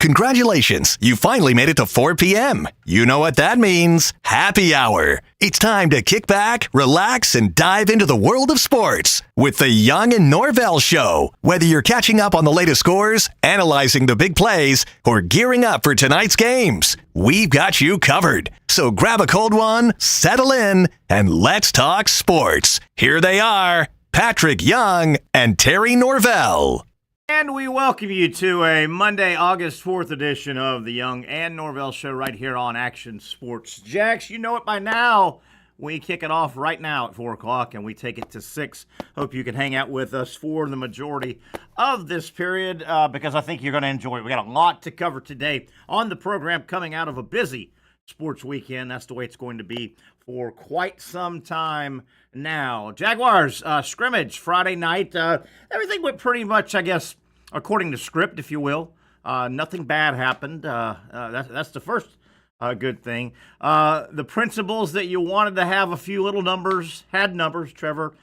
Congratulations, you finally made it to 4 p.m. You know what that means. Happy hour. It's time to kick back, relax, and dive into the world of sports with the Young and Norvelle Show. Whether you're catching up on the latest scores, analyzing the big plays, or gearing up for tonight's games, we've got you covered. So grab a cold one, settle in, and let's talk sports. Here they are, Patrick Young and Terry Norvelle. And we welcome you to a Monday, August 4th edition of the Young and Norvelle Show right here on Action Sports Jax. You know it by now. We kick it off right now at 4 o'clock and we take it to 6. Hope you can hang out with us for the majority of this period because I think you're going to enjoy it. We got a lot to cover today on the program coming out of a busy sports weekend. That's the way it's going to be for quite some time now. Jaguars scrimmage Friday night. Everything went pretty much, I guess, according to script, if you will. Nothing bad happened. That's the first good thing. The principles that you wanted to have a few little numbers had numbers. Trevor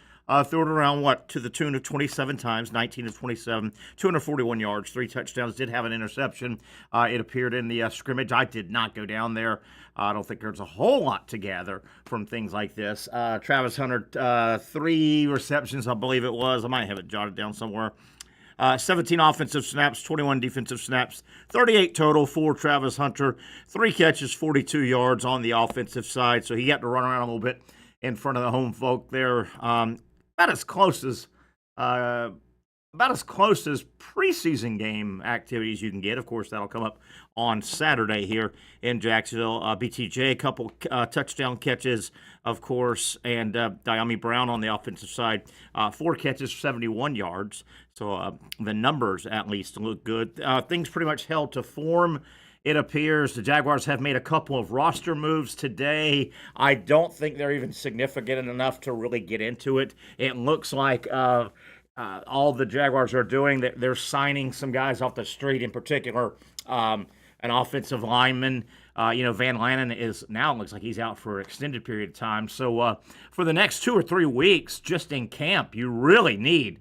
threw it around, to the tune of 27 times, 19 of 27, 241 yards, 3 touchdowns, did have an interception. It appeared in the scrimmage. I did not go down there. I don't think there's a whole lot to gather from things like this. Travis Hunter, 3 receptions, I believe it was. I might have it jotted down somewhere. 17 offensive snaps, 21 defensive snaps, 38 total for Travis Hunter. 3 catches, 42 yards on the offensive side. So he got to run around a little bit in front of the home folk there. About as close as preseason game activities you can get. Of course, that'll come up on Saturday here in Jacksonville. BTJ, a couple touchdown catches, of course, and Diami Brown on the offensive side, 4 catches, 71 yards. So the numbers at least look good. Things pretty much held to form. It appears the Jaguars have made a couple of roster moves today. I don't think they're even significant enough to really get into it. It looks like all the Jaguars are doing, they're signing some guys off the street, in particular an offensive lineman. Van Lanen is now, looks like he's out for an extended period of time. So for the next 2 or 3 weeks, just in camp, you really need,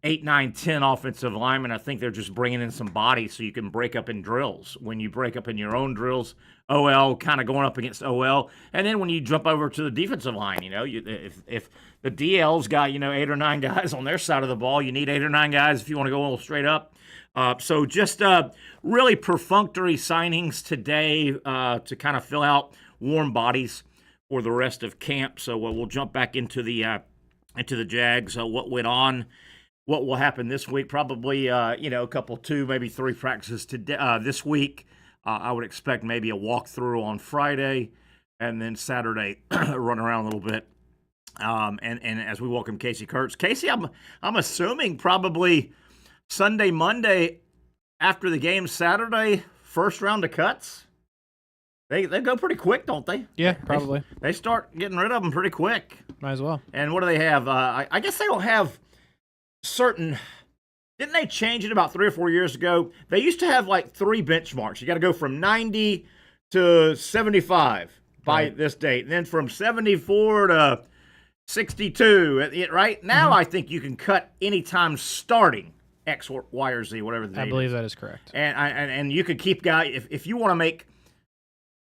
8, 9, 10 offensive linemen. I think they're just bringing in some bodies so you can break up in drills. When you break up in your own drills, OL kind of going up against OL. And then when you jump over to the defensive line, if the DL's got, 8 or 9 guys on their side of the ball, you need 8 or 9 guys if you want to go a little straight up. So just really perfunctory signings today to kind of fill out warm bodies for the rest of camp. So we'll jump back into the Jags, what went on. What will happen this week? Probably, a couple, 2, maybe 3 practices today. This week, I would expect maybe a walkthrough on Friday, and then Saturday, run around a little bit. And as we welcome Casey Kurtz. Casey, I'm assuming probably Sunday, Monday, after the game Saturday, first round of cuts. They go pretty quick, don't they? Yeah, probably. They start getting rid of them pretty quick. Might as well. And what do they have? I guess they don't have certain. Didn't they change it about 3 or 4 years ago? They used to have like 3 benchmarks. You got to go from 90 to 75 by this date, and then from 74 to 62. Right now, I think you can cut anytime starting X, Y, or Z, whatever the date I believe is. that is correct. And you could keep guys if you want to make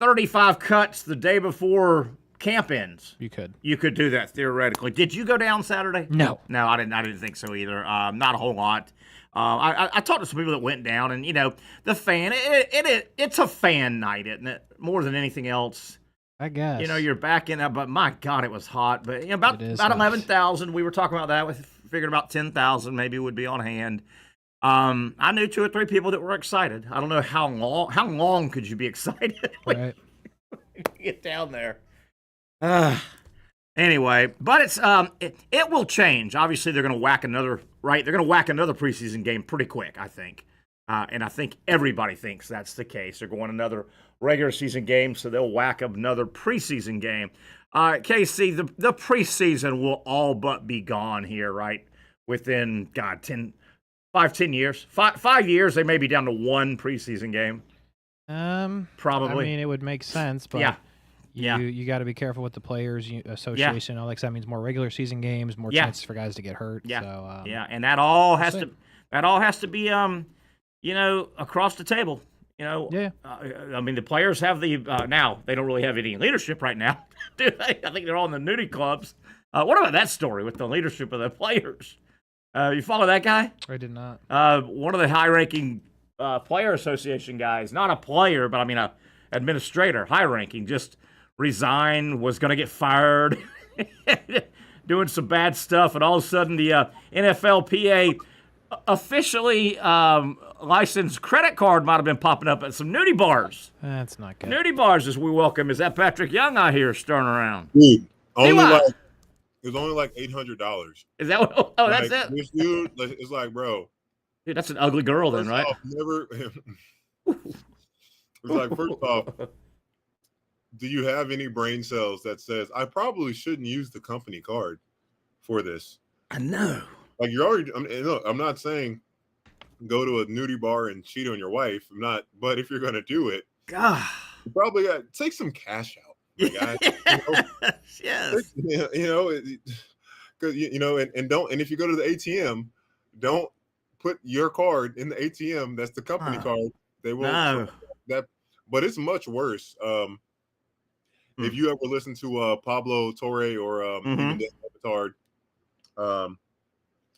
35 cuts the day before camp ends. You could do that theoretically. Did you go down Saturday? No, I didn't think so either. Not a whole lot. I talked to some people that went down, and the fan. It's a fan night, isn't it? More than anything else. I guess. You're back in that, but my God, it was hot. But about 11,000. We were talking about that. We figured about 10,000 maybe would be on hand. I knew 2 or 3 people that were excited. I don't know how long. How long could you be excited when you get down there? Anyway, but it's it will change. Obviously, they're going to whack another They're going to whack another preseason game pretty quick, I think. And I think everybody thinks that's the case. They're going another regular season game, so they'll whack up another preseason game. KC, the preseason will all but be gone here, right? Within 10 years. 5 years, they may be down to 1 preseason game. Probably. I mean, it would make sense, but yeah. You got to be careful with the Players Association. Alex, that means more regular season games, more chances for guys to get hurt. Yeah, So, and that all has to be across the table. Yeah. I mean, the players have the now they don't really have any leadership right now, do they? I think they're all in the nudie clubs. What about that story with the leadership of the players? You follow that guy? I did not. One of the high-ranking player association guys, not a player, but I mean a administrator, high-ranking, just resigned, was going to get fired, doing some bad stuff, and all of a sudden the NFLPA officially licensed credit card might have been popping up at some nudie bars. That's not good. Nudie bars as we welcome. Is that Patrick Young I hear stirring around? Dude, it what? was only like $800. Is that what? Oh, Like, that's it? this dude, it's like, bro. Dude, that's an ugly girl then, First right? off, it's like, first off, do you have any brain cells that says I probably shouldn't use the company card for this? I know. Like, you're already. Look, I'm not saying go to a nudie bar and cheat on your wife. I'm not. But if you're gonna do it, God. you probably got to take some cash out. My guy. Yes. Because and don't. And if you go to the ATM, don't put your card in the ATM. That's the company card. They won't. No. That. But it's much worse. If you ever listen to Pablo Torre or even Dan Levitard,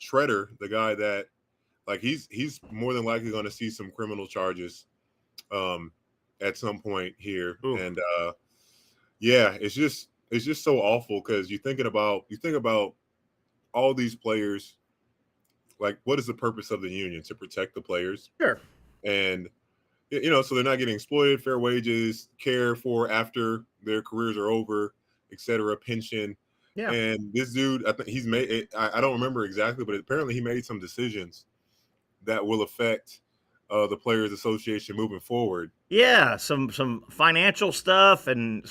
Shredder, the guy that like he's more than likely going to see some criminal charges at some point here. Ooh. And yeah, it's just so awful because you think about all these players. Like, what is the purpose of the union? To protect the players. Sure. And so they're not getting exploited, fair wages, care for after their careers are over, et cetera, pension. Yeah. And this dude, I think he's made it, I don't remember exactly, but apparently he made some decisions that will affect the Players Association moving forward. Yeah, some financial stuff and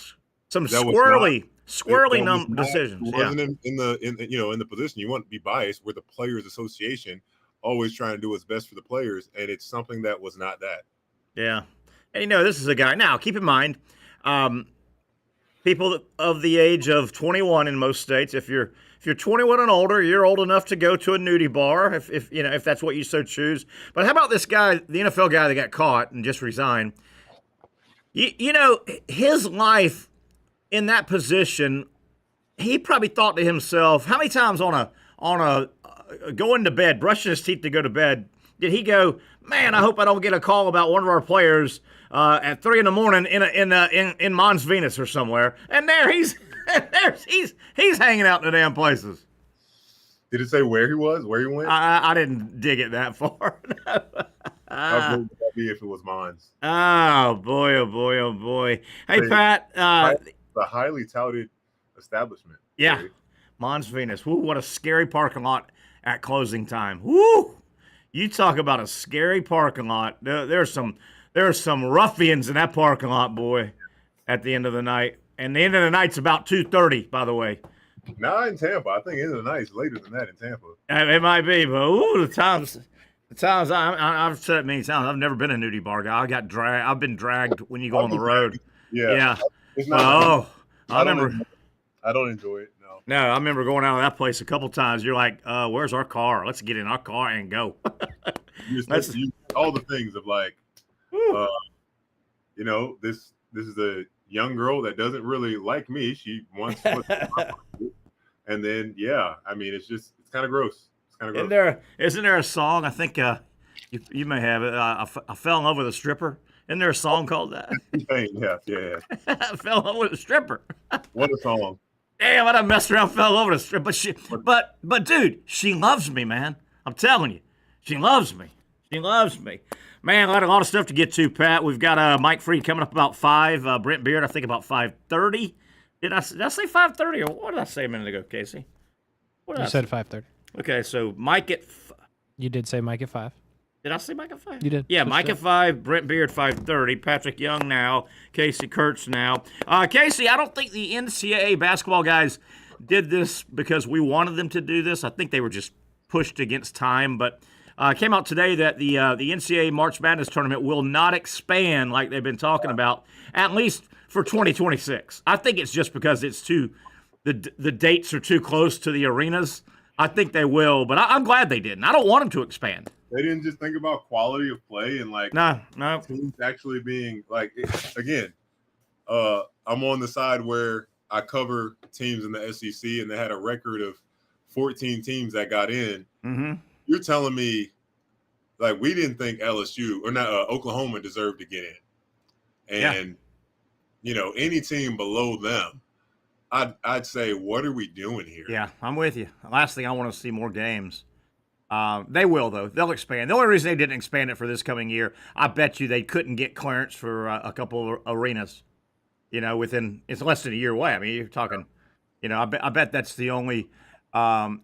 some squirrely decisions. It wasn't in the position. You want to be biased with the Players Association always trying to do what's best for the players, and it's something that was not that. Yeah. And this is a guy. Now, keep in mind, people of the age of 21 in most states, if you're 21 and older, you're old enough to go to a nudie bar if that's what you so choose. But how about this guy, the NFL guy that got caught and just resigned? His life in that position, he probably thought to himself, how many times on a going to bed, brushing his teeth to go to bed, did he go, man, I hope I don't get a call about one of our players at 3 a.m. in Mons Venus or somewhere. And there he's hanging out in the damn places. Did it say where he was? Where he went? I didn't dig it that far. How good would that be if it was Mons? Oh boy, oh boy, oh boy. Hey, Pat. The highly touted establishment. Yeah, really. Mons Venus. Woo, what a scary parking lot at closing time. Woo! You talk about a scary parking lot. There's some ruffians in that parking lot, boy, at the end of the night. And the end of the night's about 2:30, by the way. Not in Tampa. I think the end of the night's later than that in Tampa. It might be, but the times I've said it many times. I've never been a nudie bar guy. I've been dragged when you go on the road. Yeah. It's not I remember. I don't enjoy it. No, I remember going out of that place a couple times. You're like, where's our car? Let's get in our car and go. All the things of like, this is a young girl that doesn't really like me. She wants to and then, yeah, I mean, it's kind of gross. It's kind of gross. Isn't there a song? I think you may have it. I fell in love with a stripper. Isn't there a song called that? Yeah. I fell in love with a stripper. What a song. Damn, I done messed around, fell over the strip. But dude, she loves me, man. I'm telling you, she loves me. She loves me. Man, I got a lot of stuff to get to, Pat. We've got Mike Freed coming up about 5. Brent Beaird, I think about 5:30. Did I say 5:30 or what did I say a minute ago, Casey? You said 5:30. Okay, so Mike at. You did say Mike at 5. Did I say Mike at 5? You did. Yeah, Mike at 5, Brent Beaird 5:30, Patrick Young now, Casey Kurtz now. Casey, I don't think the NCAA basketball guys did this because we wanted them to do this. I think they were just pushed against time. But it came out today that the NCAA March Madness tournament will not expand like they've been talking about, at least for 2026. I think it's just because it's the dates are too close to the arenas. I think they will, but I'm glad they didn't. I don't want them to expand. They didn't just think about quality of play and like no. teams actually being like again. I'm on the side where I cover teams in the SEC, and they had a record of 14 teams that got in. Mm-hmm. You're telling me, like, we didn't think LSU or not Oklahoma deserved to get in, and any team below them, I'd say, what are we doing here? Yeah, I'm with you. Last thing, I want to see more games. They will, though. They'll expand. The only reason they didn't expand it for this coming year, I bet you they couldn't get clearance for a couple of arenas. It's less than a year away. I mean, you're talking, I bet that's the only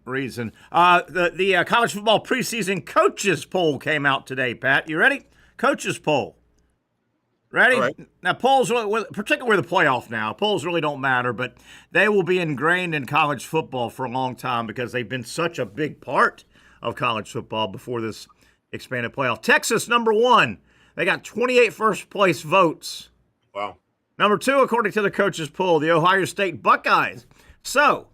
reason. The college football preseason coaches poll came out today, Pat. You ready? Coaches poll. Ready? All right. Now, polls, particularly with the playoff now, polls really don't matter, but they will be ingrained in college football for a long time because they've been such a big part of college football before this expanded playoff. Texas, number 1. They got 28 first-place votes. Wow. Number 2, according to the coaches' poll, the Ohio State Buckeyes. So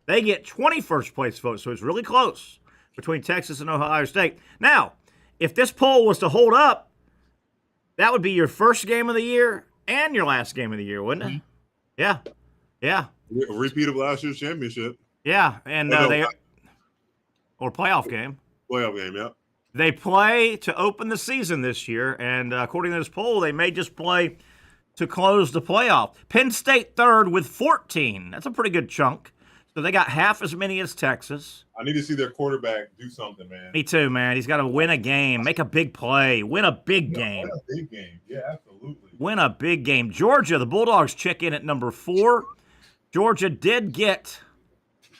they get 20 first-place votes, so it's really close between Texas and Ohio State. Now, if this poll was to hold up, that would be your first game of the year and your last game of the year, wouldn't it? Yeah. A repeat of last year's championship. Yeah, and or playoff game. Playoff game, yeah. They play to open the season this year, and according to this poll, they may just play to close the playoff. Penn State third with 14. That's a pretty good chunk. So they got half as many as Texas. I need to see their quarterback do something, man. Me too, man. He's got to win a game, make a big play, win a big game. Win a big game. Yeah, absolutely. Win a big game. Georgia, the Bulldogs check in at number 4. Georgia did get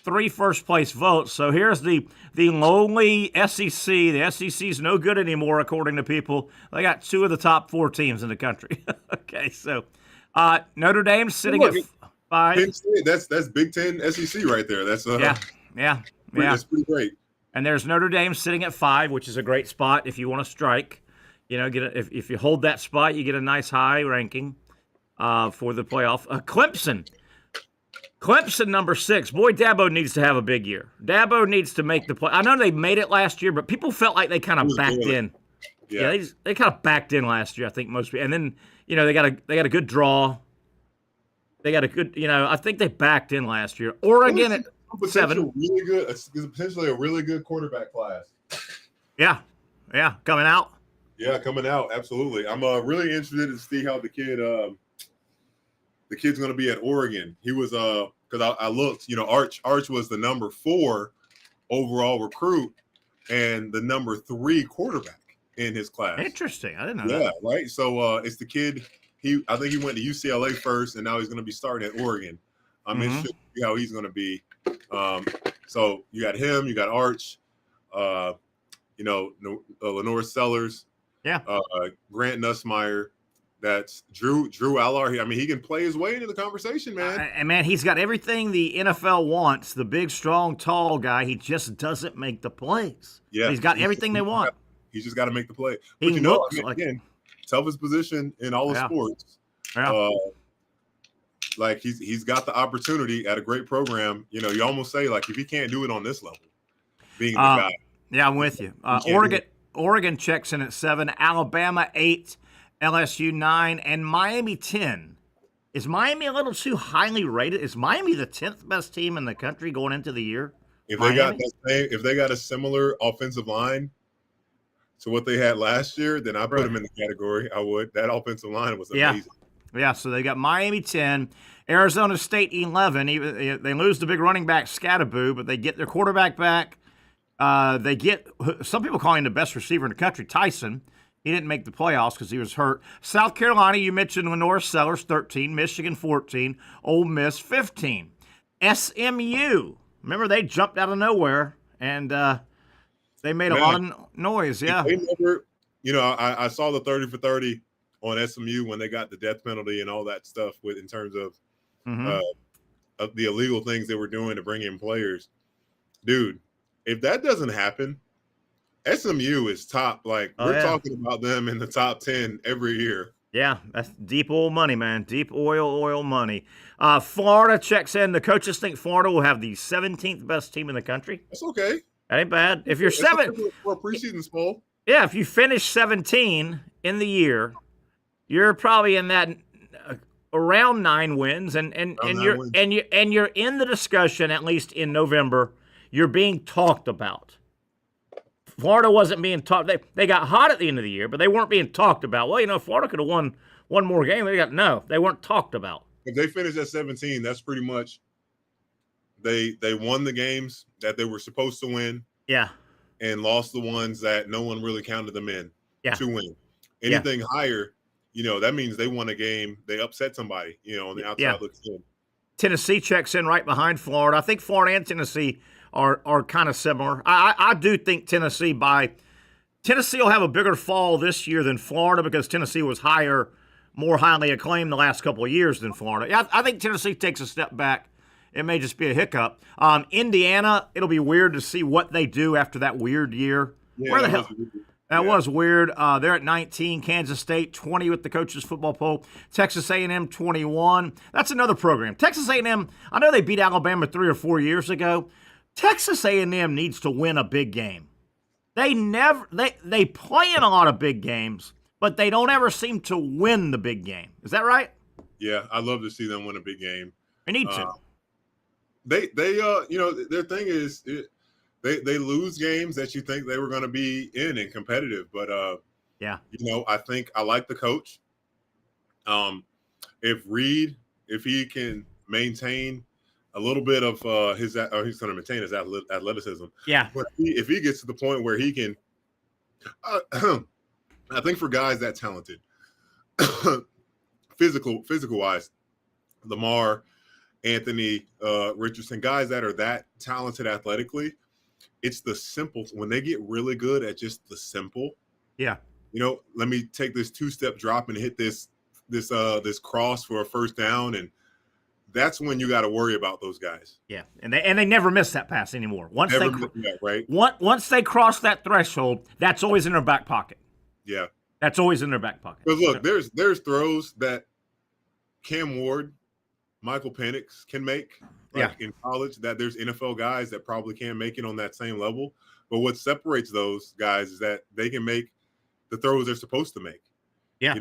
3 first-place votes. So here's the lowly SEC. The SEC's no good anymore, according to people. They got 2 of the top 4 teams in the country. Okay, so Notre Dame sitting at 5. Penn State, that's Big Ten SEC right there. That's yeah. That's pretty great. And there's Notre Dame sitting at 5, which is a great spot if you want to strike. If you hold that spot, you get a nice high ranking for the playoff. Clemson, number 6. Boy, Dabo needs to have a big year. Dabo needs to make the play. I know they made it last year, but people felt like they kind of backed in. Yeah, they kind of backed in last year, I think most people. And then, they got a good draw. They got a good, I think they backed in last year. Oregon at 7. Really good. It's potentially a really good quarterback class. Yeah, coming out. Yeah, coming out. Absolutely. I'm really interested to see how the kid's going to be at Oregon. He was because I looked. Arch was the number 4 overall recruit and the number 3 quarterback in his class. Interesting. I didn't know that. Yeah, right. So it's the kid. I think he went to UCLA first, and now he's going to be starting at Oregon. I'm interested to see how he's going to be. So you got him, you got Arch, Lenore Sellers, Grant Nussmeier. That's Drew Allard. I mean, he can play his way into the conversation, man. And man, he's got everything the NFL wants. The big, strong, tall guy. He just doesn't make the plays. Yeah, he's got everything they want. He's just got to make the play. But again, toughest position in all the sports. Yeah. Like he's got the opportunity at a great program. You almost say like if he can't do it on this level, being the guy. Yeah, I'm with you. Oregon checks in at 7, Alabama 8, LSU 9, and Miami 10. Is Miami a little too highly rated? Is Miami the 10th best team in the country going into the year? If they got a similar offensive line to what they had last year, then I put them in the category. I would. That offensive line was amazing. Yeah, so they got Miami 10, Arizona State 11. They lose the big running back Scattaboo, but they get their quarterback back. They get some people call him the best receiver in the country, Tyson. He didn't make the playoffs because he was hurt. South Carolina, you mentioned Lenore Sellers, 13. Michigan, 14. Ole Miss, 15. SMU, remember they jumped out of nowhere, and they made a lot of noise, yeah. They never, I saw the 30 for 30 on SMU when they got the death penalty and all that stuff in terms of the illegal things they were doing to bring in players. Dude, if that doesn't happen, SMU is top. Like, we're talking about them in the top 10 every year. Yeah, that's deep oil money, man. Deep oil money. Florida checks in. The coaches think Florida will have the 17th best team in the country. That's okay. That ain't bad. If you're for a preseason poll. Yeah, if you finish 17 in the year, you're probably in that around 9 wins, and you're in the discussion at least in November. You're being talked about. Florida wasn't being talked. They got hot at the end of the year, but they weren't being talked about. Well, Florida could have won one more game. They weren't talked about. If they finished at 17, that's pretty much they won the games that they were supposed to win. Yeah. And lost the ones that no one really counted them in to win. Anything higher, that means they won a game. They upset somebody, on the outside looks in. Tennessee checks in right behind Florida. I think Florida and Tennessee are kind of similar. I do think Tennessee will have a bigger fall this year than Florida because Tennessee was more highly acclaimed the last couple of years than Florida. I think Tennessee takes a step back. It may just be a hiccup. Indiana, it'll be weird to see what they do after that weird year. Yeah, Where the hell? That was weird. They're at 19. Kansas State 20 with the coaches football poll. Texas A&M 21. That's another program. Texas A&M. I know they beat Alabama 3 or 4 years ago. Texas A&M needs to win a big game. They play in a lot of big games, but they don't ever seem to win the big game. Is that right? Yeah, I'd love to see them win a big game. They need to. Their thing is they lose games that you think they were going to be in and competitive, but I think I like the coach. If he can maintain a little bit of he's going to maintain his athleticism. Yeah. But if he gets to the point where he can, I think for guys that talented, physical wise, Lamar, Anthony, Richardson, guys that are that talented athletically, it's the simple. When they get really good at just the simple, let me take this 2-step drop and hit this cross for a first down, and that's when you got to worry about those guys. Yeah, and they never miss that pass anymore. Once they cross that threshold, that's always in their back pocket. Yeah, that's always in their back pocket. But look, there's throws that Cam Ward, Michael Penix can make in college that there's NFL guys that probably can't make it on that same level. But what separates those guys is that they can make the throws they're supposed to make. Yeah.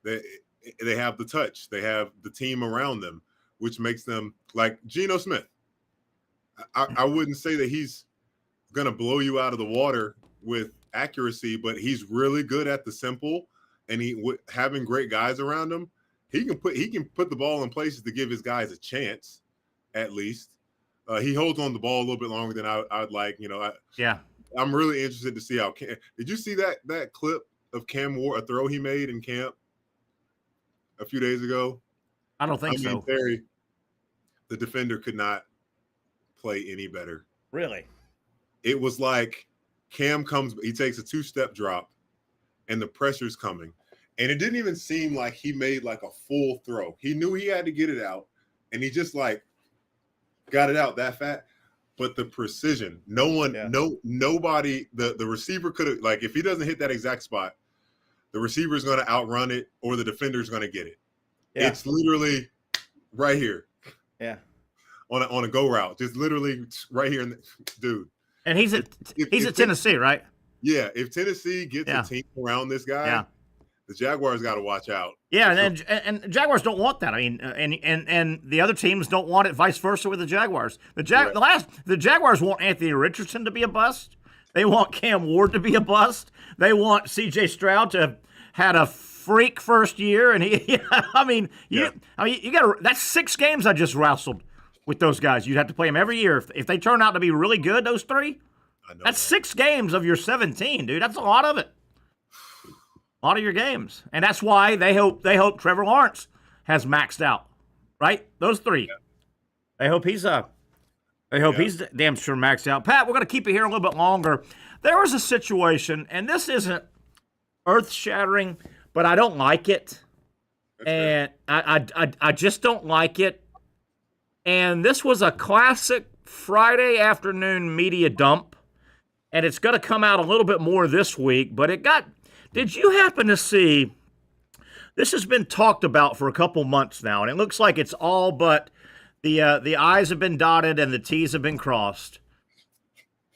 They have the touch. They have the team around them, which makes them like Geno Smith. I wouldn't say that he's going to blow you out of the water with accuracy, but he's really good at the simple, and having great guys around him, he can put the ball in places to give his guys a chance, at least. He holds on the ball a little bit longer than I'd like. I'm really interested to see how. Did you see that clip of Cam Ward, a throw he made in camp a few days ago? I don't think so. Terry, the defender could not play any better. Really? It was like Cam he takes a 2-step drop, and the pressure's coming. And it didn't even seem like he made like a full throw. He knew he had to get it out, and he just got it out that fast. But the precision, nobody, the receiver could have, if he doesn't hit that exact spot, the receiver's going to outrun it or the defender's going to get it. Yeah. It's literally right here. Yeah. On a go route, just literally right here, dude. And he's at Tennessee, right? Yeah. If Tennessee gets a team around this guy, the Jaguars got to watch out. Yeah, and the Jaguars don't want that. I mean, and the other teams don't want it. Vice versa with the Jaguars. The Jaguars want Anthony Richardson to be a bust. They want Cam Ward to be a bust. They want C.J. Stroud to have had a freak first year, and you got that's 6 games I just wrestled with those guys. You'd have to play them every year if they turn out to be really good. Those 3, that's 6 games of your 17, dude. That's a lot of it. A lot of your games, and that's why they hope Trevor Lawrence has maxed out, right? Those 3. Yeah. They hope he's damn sure maxed out. Pat, we're going to keep it here a little bit longer. There was a situation, and this isn't earth-shattering, but I don't like it, and I just don't like it. And this was a classic Friday afternoon media dump, and it's going to come out a little bit more this week, but it got. Did you happen to see, this has been talked about for a couple months now, and it looks like it's all but the I's have been dotted and the T's have been crossed.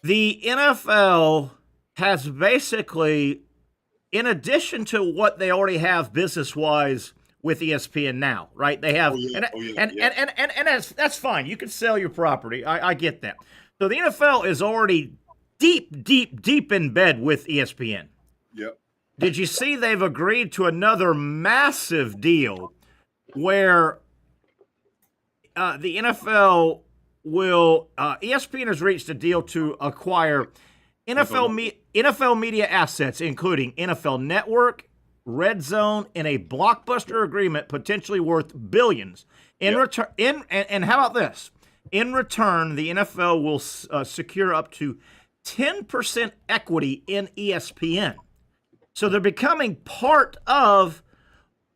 The NFL has basically, in addition to what they already have business-wise with ESPN now, right? They have, and that's fine. You can sell your property. I get that. So the NFL is already deep in bed with ESPN. Yep. Did you see they've agreed to another massive deal where the NFL will ESPN has reached a deal to acquire NFL media assets, including NFL Network, Red Zone, in a blockbuster agreement potentially worth billions. In return, and how about this? In return, the NFL will secure up to 10% equity in ESPN. So they're becoming part of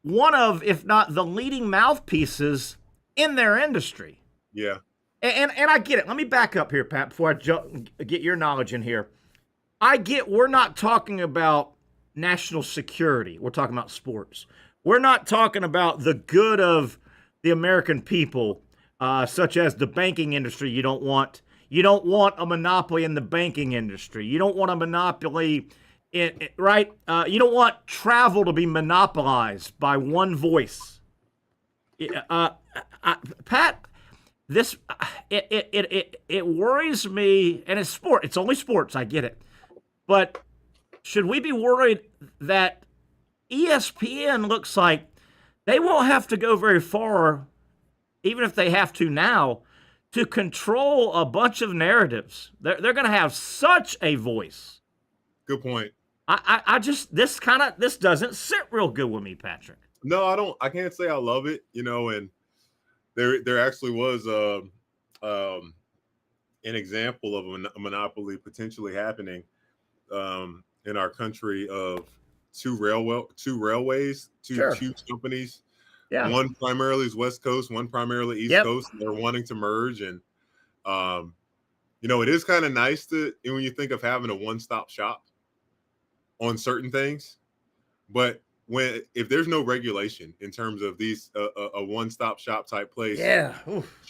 one of, if not the leading mouthpieces in their industry. Yeah. And I get it. Let me back up here, Pat, before I get your knowledge in here. I get we're not talking about national security. We're talking about sports. We're not talking about the good of the American people, such as the banking industry. You don't want a monopoly in the banking industry. You don't want a monopoly right? You don't want travel to be monopolized by one voice. Pat, this it worries me, and it's sport. It's only sports. I get it, but should we be worried that ESPN looks like they won't have to go very far, even if they have to now, to control a bunch of narratives? They're going to have such a voice. Good point. I just this doesn't sit real good with me, Patrick. No, I can't say I love it, and there actually was an example of a monopoly potentially happening in our country of two railways, two companies. Yeah. One primarily is West Coast, one primarily East Coast. And they're wanting to merge, and it is kind of nice when you think of having a one-stop shop on certain things, but if there's no regulation in terms of these a one-stop shop type place,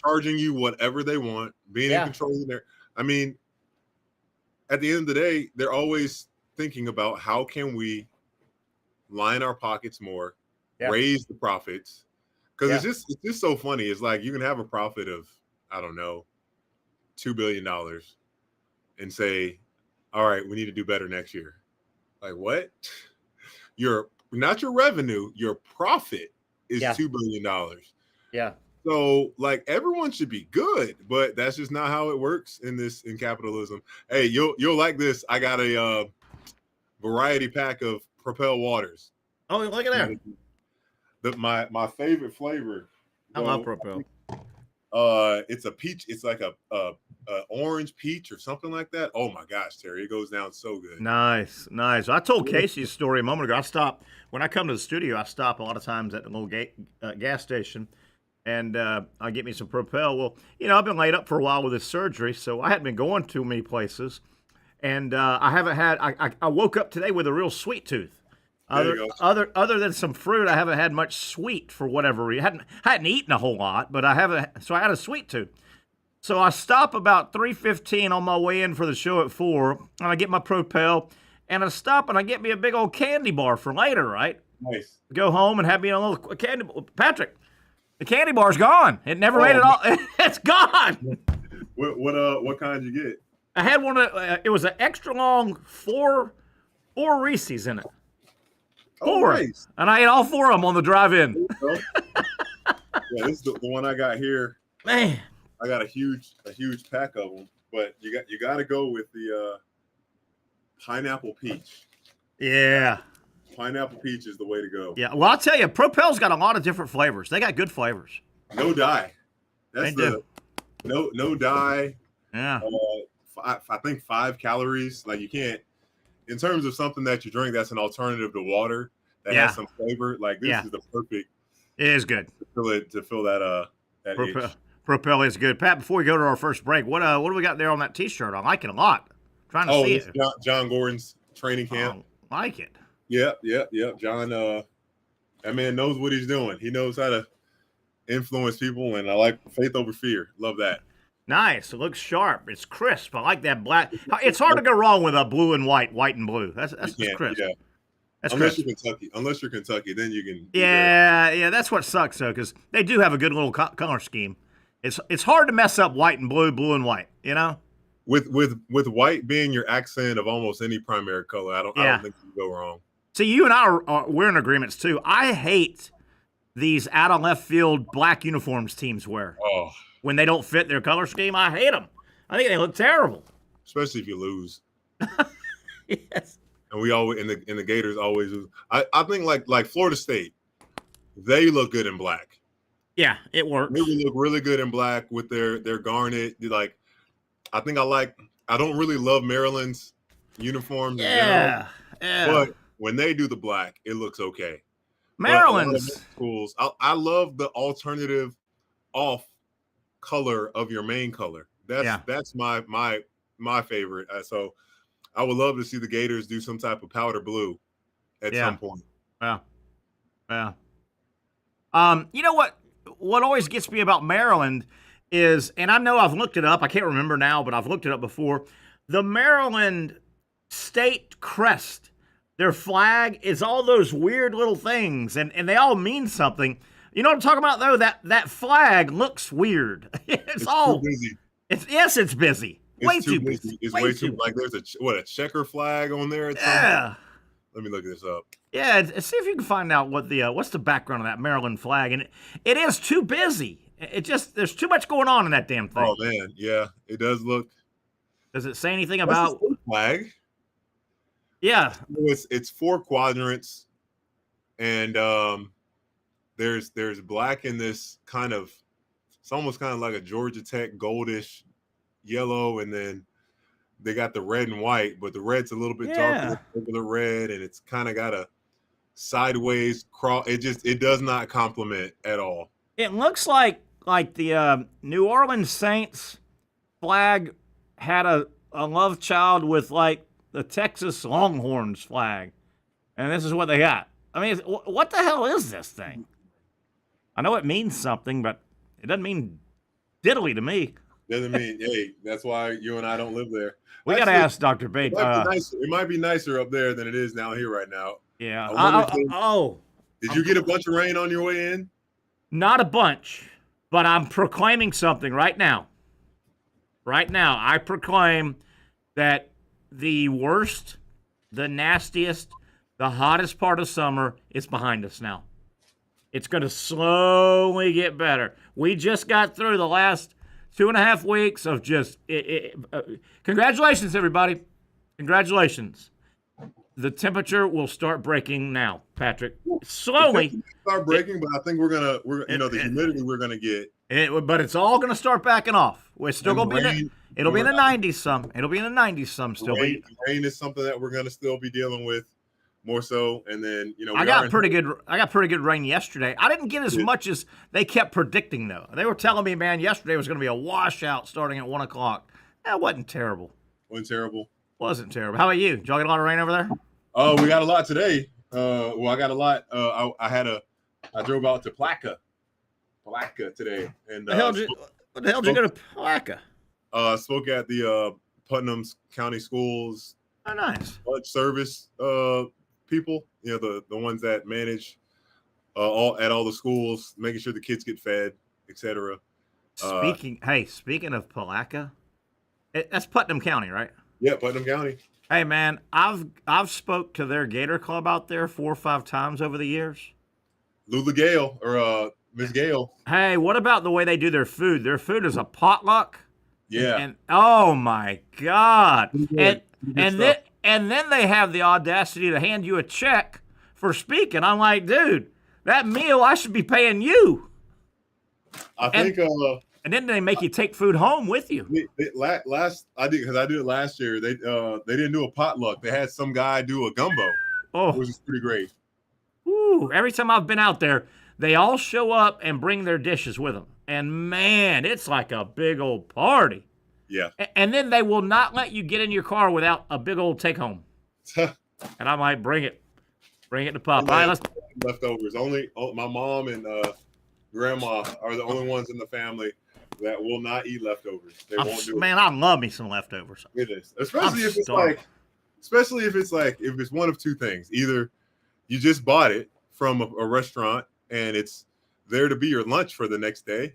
charging you whatever they want, being in control of I mean, at the end of the day, they're always thinking about how can we line our pockets more, raise the profits, because it's just so funny. It's like you can have a profit of, I don't know, $2 billion and say, all right, we need to do better next year. Like, what? Not your revenue, your profit is $2 billion. Yeah. So, like, everyone should be good, but that's just not how it works in capitalism. Hey, you'll like this. I got a variety pack of Propel waters. Oh, look at that. My favorite flavor. I love Propel. It's a peach. It's like a orange peach or something like that. Oh my gosh, Terry, it goes down so good. Nice. I told Casey's story a moment ago. When I come to the studio, I stop a lot of times at the little gas station, and I get me some Propel. Well, I've been laid up for a while with this surgery, so I hadn't been going too many places, and I haven't had. I woke up today with a real sweet tooth. Other than some fruit, I haven't had much sweet for whatever reason. I hadn't eaten a whole lot, but I haven't. So I had a sweet tooth. So I stop about 3:15 on my way in for the show at 4, and I get my Propel, and I stop and I get me a big old candy bar for later, right? Nice. Go home and have me a little candy bar. Patrick, the candy bar's gone. It never made it all. It's gone. What kind did you get? I had one. It was an extra long four Reese's in it. 4. Nice. And I ate all 4 of them on the drive in. This is the one I got here. Man. I got a huge pack of them, but you got to go with the pineapple peach. Yeah, pineapple peach is the way to go. Yeah, well, I'll tell you, Propel's got a lot of different flavors. They got good flavors. No dye. They do. No dye. Yeah. I think 5 calories. Like, you can't. In terms of something that you drink that's an alternative to water that has some flavor, like this is the perfect. It is good to fill that itch. Propel is good. Pat, before we go to our first break, what do we got there on that T-shirt? I like it a lot. I'm trying to see it. John Gordon's training camp. I like it. Yep. John, that man knows what he's doing. He knows how to influence people, and I like faith over fear. Love that. Nice. It looks sharp. It's crisp. I like that black. It's hard to go wrong with a blue and white and blue. That's crisp. Yeah. That's unless crisp. you're Kentucky, then you can. Yeah. That's what sucks though, because they do have a good little color scheme. It's hard to mess up white and blue and white. You know. With white being your accent of almost any primary color, I don't think you can go wrong. See, you and I we're in agreements too. I hate these out of left field black uniforms teams wear. Oh. When they don't fit their color scheme, I hate them. I think they look terrible. Especially if you lose. Yes. And we always in the Gators always lose. I think like Florida State, they look good in black. Yeah, it works. They look really good in black with their garnet. Like, I don't really love Maryland's uniforms. Yeah. But when they do the black, it looks okay. Maryland's schools. I love the alternative off color of your main color. That's my favorite. So I would love to see the Gators do some type of powder blue at some point. Yeah. You know what always gets me about Maryland is, and I know I've looked it up, I can't remember now, but I've looked it up before. The Maryland state crest, their flag is all those weird little things, and they all mean something. You know what I'm talking about, though? That flag looks weird. It's all too busy. It's busy. Way too busy. It's way too like there's a checker flag on there. Let me look this up. Yeah, see if you can find out what's the background of that Maryland flag, and it is too busy. There's too much going on in that damn thing. Oh man, yeah, it does look. Does it say anything about the flag? Yeah, it's 4 quadrants, and there's black in this kind of, it's almost kind of like a Georgia Tech goldish yellow, and then they got the red and white, but the red's a little bit darker than the red, and it's kind of got a sideways cross. It does not complement at all. It looks like the New Orleans Saints flag had a love child with like the Texas Longhorns flag, and this is what they got. I mean, what the hell is this thing? I know it means something, but it doesn't mean diddly to me. Doesn't mean, hey, that's why you and I don't live there. We got to ask Dr. Bates. It might be nicer up there than it is down here right now. Yeah. Did you get a bunch of rain on your way in? Not a bunch, but I'm proclaiming something right now. Right now, I proclaim that the worst, the nastiest, the hottest part of summer is behind us now. It's going to slowly get better. We just got through the last 2.5 weeks of just congratulations, everybody. Congratulations. The temperature will start breaking now, Patrick. Slowly start breaking, but I think the humidity we're gonna get. But it's all gonna start backing off. We're still gonna be it'll be in the 90s some. It'll be in the 90s some still. Rain is something that we're gonna still be dealing with more so, and then I got pretty good rain yesterday. I didn't get as much as they kept predicting though. They were telling me, man, yesterday was gonna be a washout starting at 1 o'clock. That wasn't terrible. Wasn't terrible. How about you? Did y'all get a lot of rain over there? Oh, we got a lot today. I got a lot. I drove out to Placa today, and what the hell did you go to Placa? Spoke at the Putnam County Schools. Oh, nice. Lunch service people, the ones that manage all the schools, making sure the kids get fed, etc. Speaking of Palaca, that's Putnam County, right? Yeah, Putnam County. Hey man, I've spoke to their Gator Club out there 4 or 5 times over the years. Lula Gale or Miss Gale. Hey, what about the way they do their food? Their food is a potluck. Yeah. And oh my God. And then they have the audacity to hand you a check for speaking. I'm like, dude, that meal I should be paying you. And then they make you take food home with you. I did it last year. They didn't do a potluck. They had some guy do a gumbo, which is pretty great. Ooh, every time I've been out there, they all show up and bring their dishes with them. And man, it's like a big old party. Yeah. And then they will not let you get in your car without a big old take home. And I might bring it to Pop. All right, leftovers. Only my mom and grandma are the only ones in the family that will not eat leftovers. They won't do man, it. I love me some leftovers. It is, especially if it's one of two things. Either you just bought it from a restaurant and it's there to be your lunch for the next day,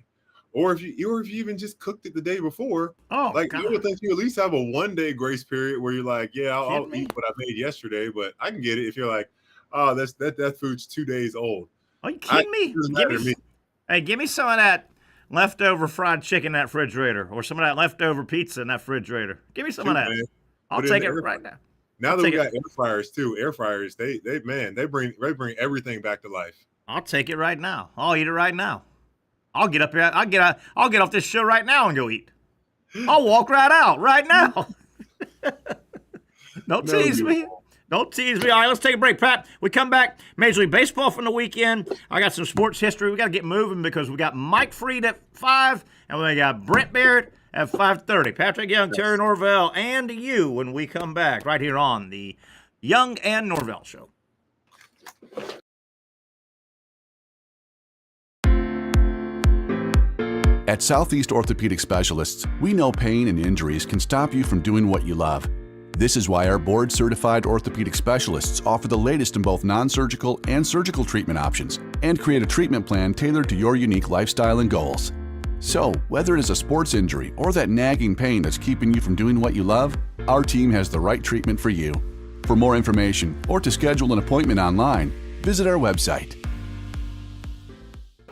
or if you even just cooked it the day before. Oh, like God. you would think you at least have a 1-day grace period where you're like, yeah, I'll eat what I made yesterday, but I can get it if you're like, oh, that food's 2 days old. Are you kidding me? Give me some of that leftover fried chicken in that refrigerator, or some of that leftover pizza in that refrigerator. Give me some of that. Man. I'll take it right now. Now that we got air fryers too, they bring everything back to life. I'll take it right now. I'll eat it right now. I'll get up here. I'll get off this show right now and go eat. I'll walk right out right now. Don't tease me. Don't tease me. All right, let's take a break, Pat. We come back. Major League Baseball from the weekend. I got some sports history. We got to get moving because we got Mike Freed at 5, and we got Brent Beaird at 5:30. Patrick Young, Terry Norvelle, and you when we come back right here on the Young and Norvelle Show. At Southeast Orthopedic Specialists, we know pain and injuries can stop you from doing what you love. This is why our board-certified orthopedic specialists offer the latest in both non-surgical and surgical treatment options and create a treatment plan tailored to your unique lifestyle and goals. So, whether it is a sports injury or that nagging pain that's keeping you from doing what you love, our team has the right treatment for you. For more information or to schedule an appointment online, visit our website.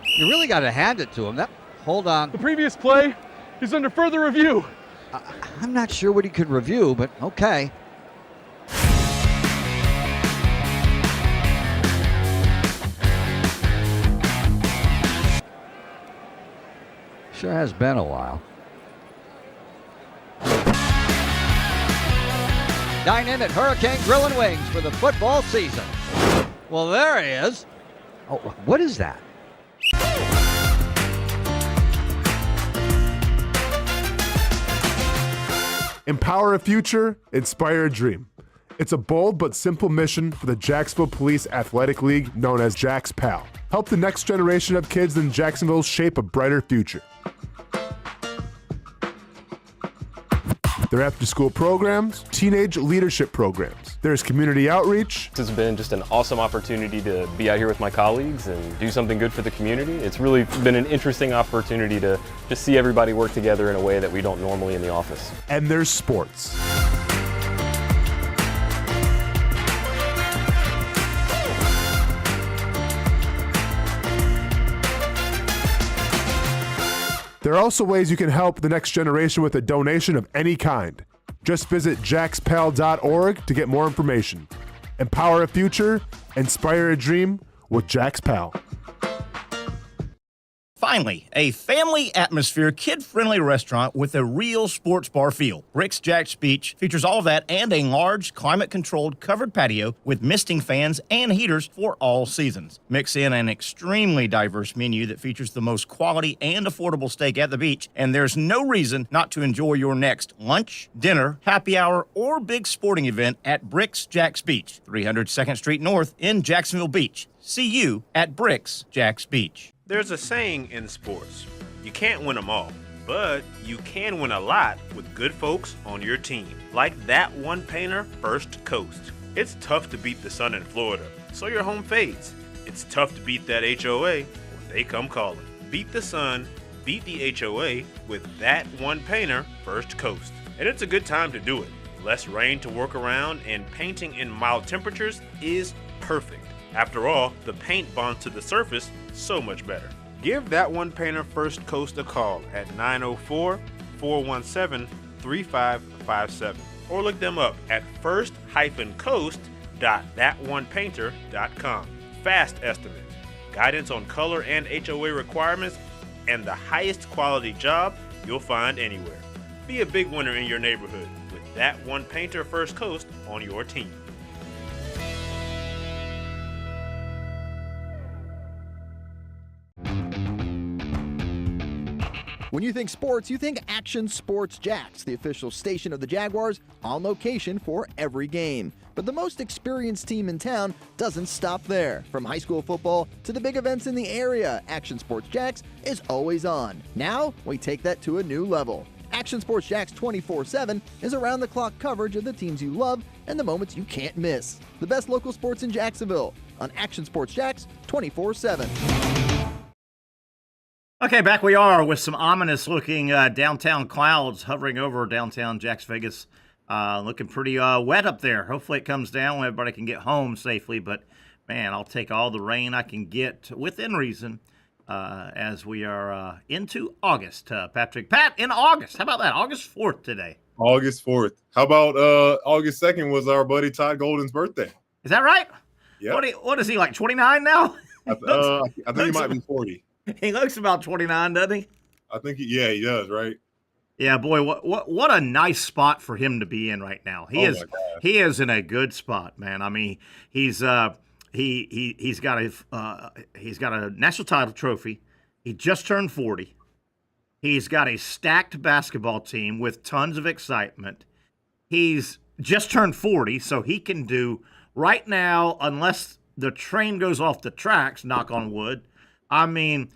You really got to hand it to him. Hold on. The previous play is under further review. I'm not sure what he could review, but okay. Sure has been a while. Dine in at Hurricane Grill and Wings for the football season. Well, there he is. Oh, what is that? Empower a future, inspire a dream. It's a bold but simple mission for the Jacksonville Police Athletic League known as Jax PAL. Help the next generation of kids in Jacksonville shape a brighter future. Their after-school programs, teenage leadership programs. There's community outreach. This has been just an awesome opportunity to be out here with my colleagues and do something good for the community. It's really been an interesting opportunity to just see everybody work together in a way that we don't normally in the office. And there's sports. There are also ways you can help the next generation with a donation of any kind. Just visit jaxpal.org to get more information. Empower a future, inspire a dream with Jax PAL. Finally, a family atmosphere, kid-friendly restaurant with a real sports bar feel. Bricks Jack's Beach features all of that and a large, climate-controlled covered patio with misting fans and heaters for all seasons. Mix in an extremely diverse menu that features the most quality and affordable steak at the beach, and there's no reason not to enjoy your next lunch, dinner, happy hour, or big sporting event at Bricks Jack's Beach, 300 2nd Street North in Jacksonville Beach. See you at Bricks Jack's Beach. There's a saying in sports, you can't win them all, but you can win a lot with good folks on your team. Like that one painter, First Coast. It's tough to beat the sun in Florida, so your home fades. It's tough to beat that HOA when they come calling. Beat the sun, beat the HOA with that one painter, First Coast. And it's a good time to do it. Less rain to work around and painting in mild temperatures is perfect. After all, the paint bonds to the surface so much better. Give that one painter First Coast a call at 904-417-3557 or look them up at first-coast.thatonepainter.com. Fast estimate, guidance on color and HOA requirements, and the highest quality job you'll find anywhere. Be a big winner in your neighborhood with that one painter First Coast on your team. When you think sports, you think Action Sports Jax, the official station of the Jaguars, on location for every game. But the most experienced team in town doesn't stop there. From high school football to the big events in the area, Action Sports Jax is always on. Now, we take that to a new level. Action Sports Jax 24/7 is around-the-clock coverage of the teams you love and the moments you can't miss. The best local sports in Jacksonville on Action Sports Jax 24/7. Okay, back we are with some ominous-looking downtown clouds hovering over downtown Jax Vegas. Looking pretty wet up there. Hopefully it comes down. Everybody can get home safely. But, man, I'll take all the rain I can get within reason as we are into August. Pat, in August. How about that? August 4th today. August 4th. How about August 2nd was our buddy Todd Golden's birthday? Is that right? Yeah. What is he, like 29 now? I think he might be 40. He looks about 29, doesn't he? I think he does, right? Yeah, boy, what a nice spot for him to be in right now. He is in a good spot, man. I mean, he's got a national title trophy. He just turned 40. He's got a stacked basketball team with tons of excitement. He's just turned 40, so he can do right now, unless the train goes off the tracks, knock on wood. I mean,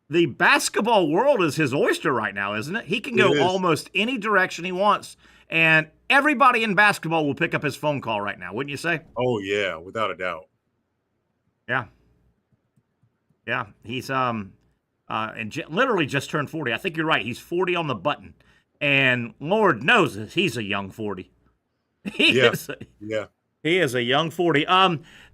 the basketball world is his oyster right now, isn't it? He can go almost any direction he wants, and everybody in basketball will pick up his phone call right now, wouldn't you say? Oh, yeah, without a doubt. Yeah. Yeah, he's literally just turned 40. I think you're right. He's 40 on the button, and Lord knows he's a young 40. He is a young 40.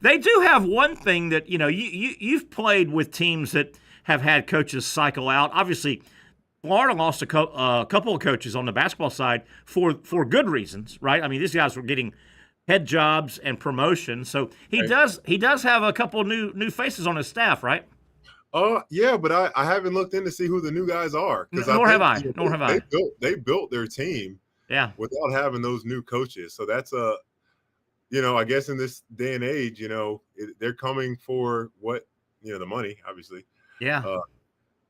They do have one thing that, you've played with teams that have had coaches cycle out. Obviously, Florida lost a couple of coaches on the basketball side for good reasons, right? I mean, these guys were getting head jobs and promotions, so he does have a couple of new faces on his staff, right? Yeah, but I haven't looked in to see who the new guys are. Nor have I. They built their team without having those new coaches. So that's I guess in this day and age, they're coming for the money, obviously. Yeah.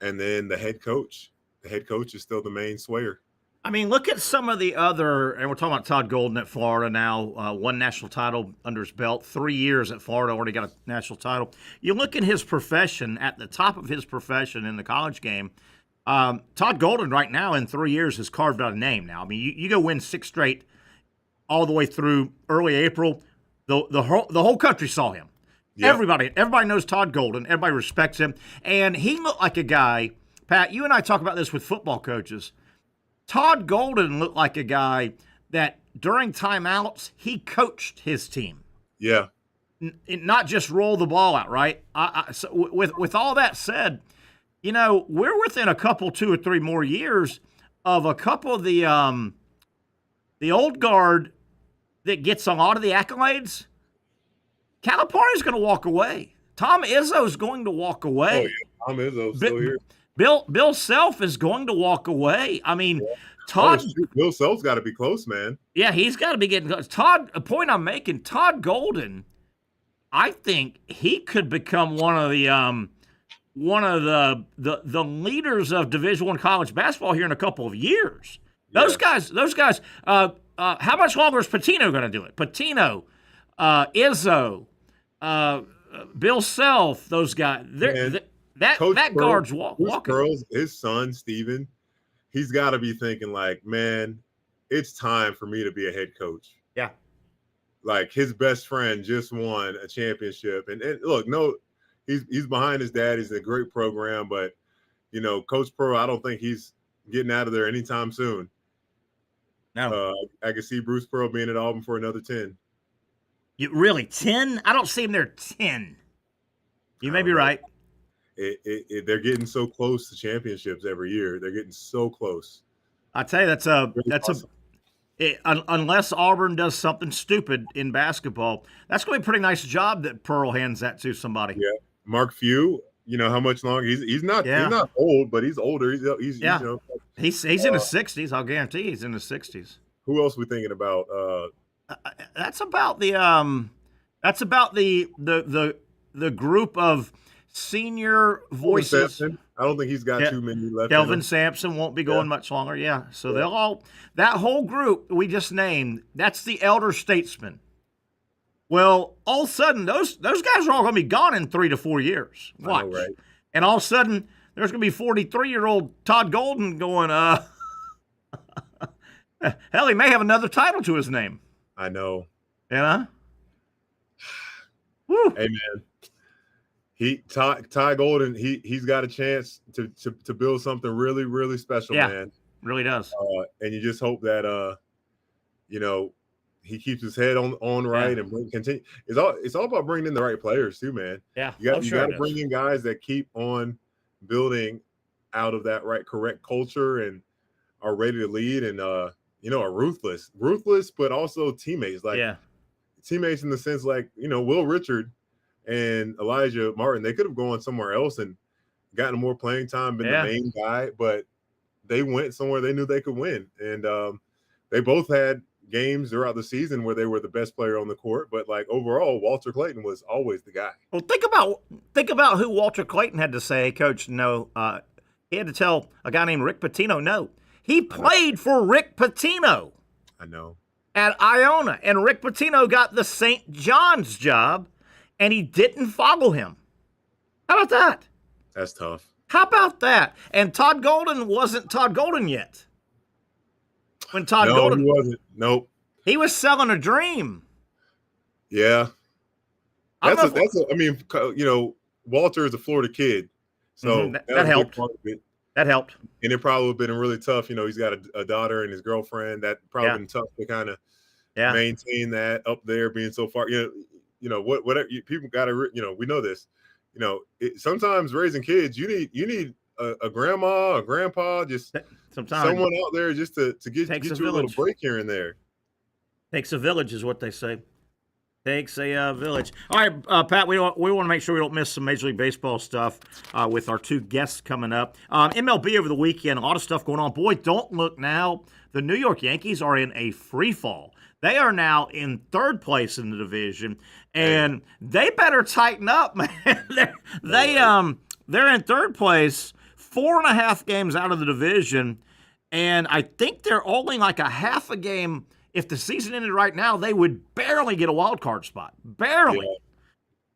And then the head coach is still the main swayer. I mean, look at some of the other, and we're talking about Todd Golden at Florida now, one national title under his belt, 3 years at Florida, already got a national title. You look at his profession, at the top of his profession in the college game, Todd Golden right now in 3 years has carved out a name now. I mean, you go win 6 straight all the way through early April, the whole country saw him. Yep. Everybody knows Todd Golden. Everybody respects him. And he looked like a guy, Pat, you and I talk about this with football coaches. Todd Golden looked like a guy that during timeouts, he coached his team. Yeah. Not just roll the ball out, right? So with all that said, we're within a couple, 2 or 3 more years of a couple of the old guard that gets a lot of the accolades. Calipari's going to walk away. Tom Izzo's going to walk away. Oh, yeah. Tom Izzo's still here. Bill Self is going to walk away. I mean, Todd. Bill Self's got to be close, man. Yeah, he's got to be getting close. A point I'm making, Todd Golden, I think he could become one of the leaders of Division I college basketball here in a couple of years. Yeah. Those guys. How much longer is Patino going to do it? Patino, Izzo, Bill Self, those guys. That guard's walking. His son, Steven, he's got to be thinking like, man, it's time for me to be a head coach. Yeah. Like his best friend just won a championship. And look, no, he's behind his dad. He's in a great program. But, Coach Pro, I don't think he's getting out of there anytime soon. No. I could see Bruce Pearl being at Auburn for another 10. You really 10? I don't see him there 10. You may be right. They're getting so close to championships every year. They're getting so close. I tell you, unless Auburn does something stupid in basketball, that's going to be a pretty nice job that Pearl hands that to somebody. Yeah, Mark Few. How much longer he's not old, but he's older. He's in his 60s. I'll guarantee he's in his 60s. Who else we thinking about? That's about the group of senior voices. Sampson. I don't think he's got too many left. Delvin Sampson won't be going much longer. Yeah. So they'll all, that whole group we just named, that's the elder statesmen. Well, all of a sudden, those guys are all going to be gone in 3 to 4 years. Watch. I know, right? And all of a sudden, there's going to be 43-year-old Todd Golden going, hell, he may have another title to his name. I know. Yeah. Hey, man. Ty Golden, he's got a chance to build something really, really special, man. Really does. And you just hope that, he keeps his head on right and continue. It's all about bringing in the right players too, man. Yeah, you got to bring in guys that keep on building out of that correct culture and are ready to lead and are ruthless, but also teammates. Teammates in the sense Will Richard and Elijah Martin, they could have gone somewhere else and gotten more playing time, been the main guy, but they went somewhere they knew they could win, and they both had games throughout the season where they were the best player on the court, but overall, Walter Clayton was always the guy. Well, think about who Walter Clayton had to say, Coach. No, he had to tell a guy named Rick Pitino no. He played for Rick Pitino. I know. At Iona, and Rick Pitino got the St. John's job, and he didn't follow him. How about that? That's tough. How about that? And Todd Golden wasn't Todd Golden yet. When Todd Golden, he wasn't. Nope. He was selling a dream. Yeah. Walter is a Florida kid, so that helped. That helped. And it probably would have been really tough. He's got a daughter and his girlfriend. That probably been tough to kind of maintain that up there, being so far. Whatever people got to. We know this. Sometimes raising kids, you need a grandma, a grandpa, just someone out there just to get you a little break here and there. Takes a village, is what they say. Takes a village. All right, Pat, we want to make sure we don't miss some Major League Baseball stuff with our two guests coming up. MLB over the weekend, a lot of stuff going on. Boy, don't look now. The New York Yankees are in a free fall. They are now in third place in the division, and they better tighten up, man. They're in third place, 4.5 games out of the division, and I think they're only like a half a game. If the season ended right now, they would barely get a wild card spot. Barely.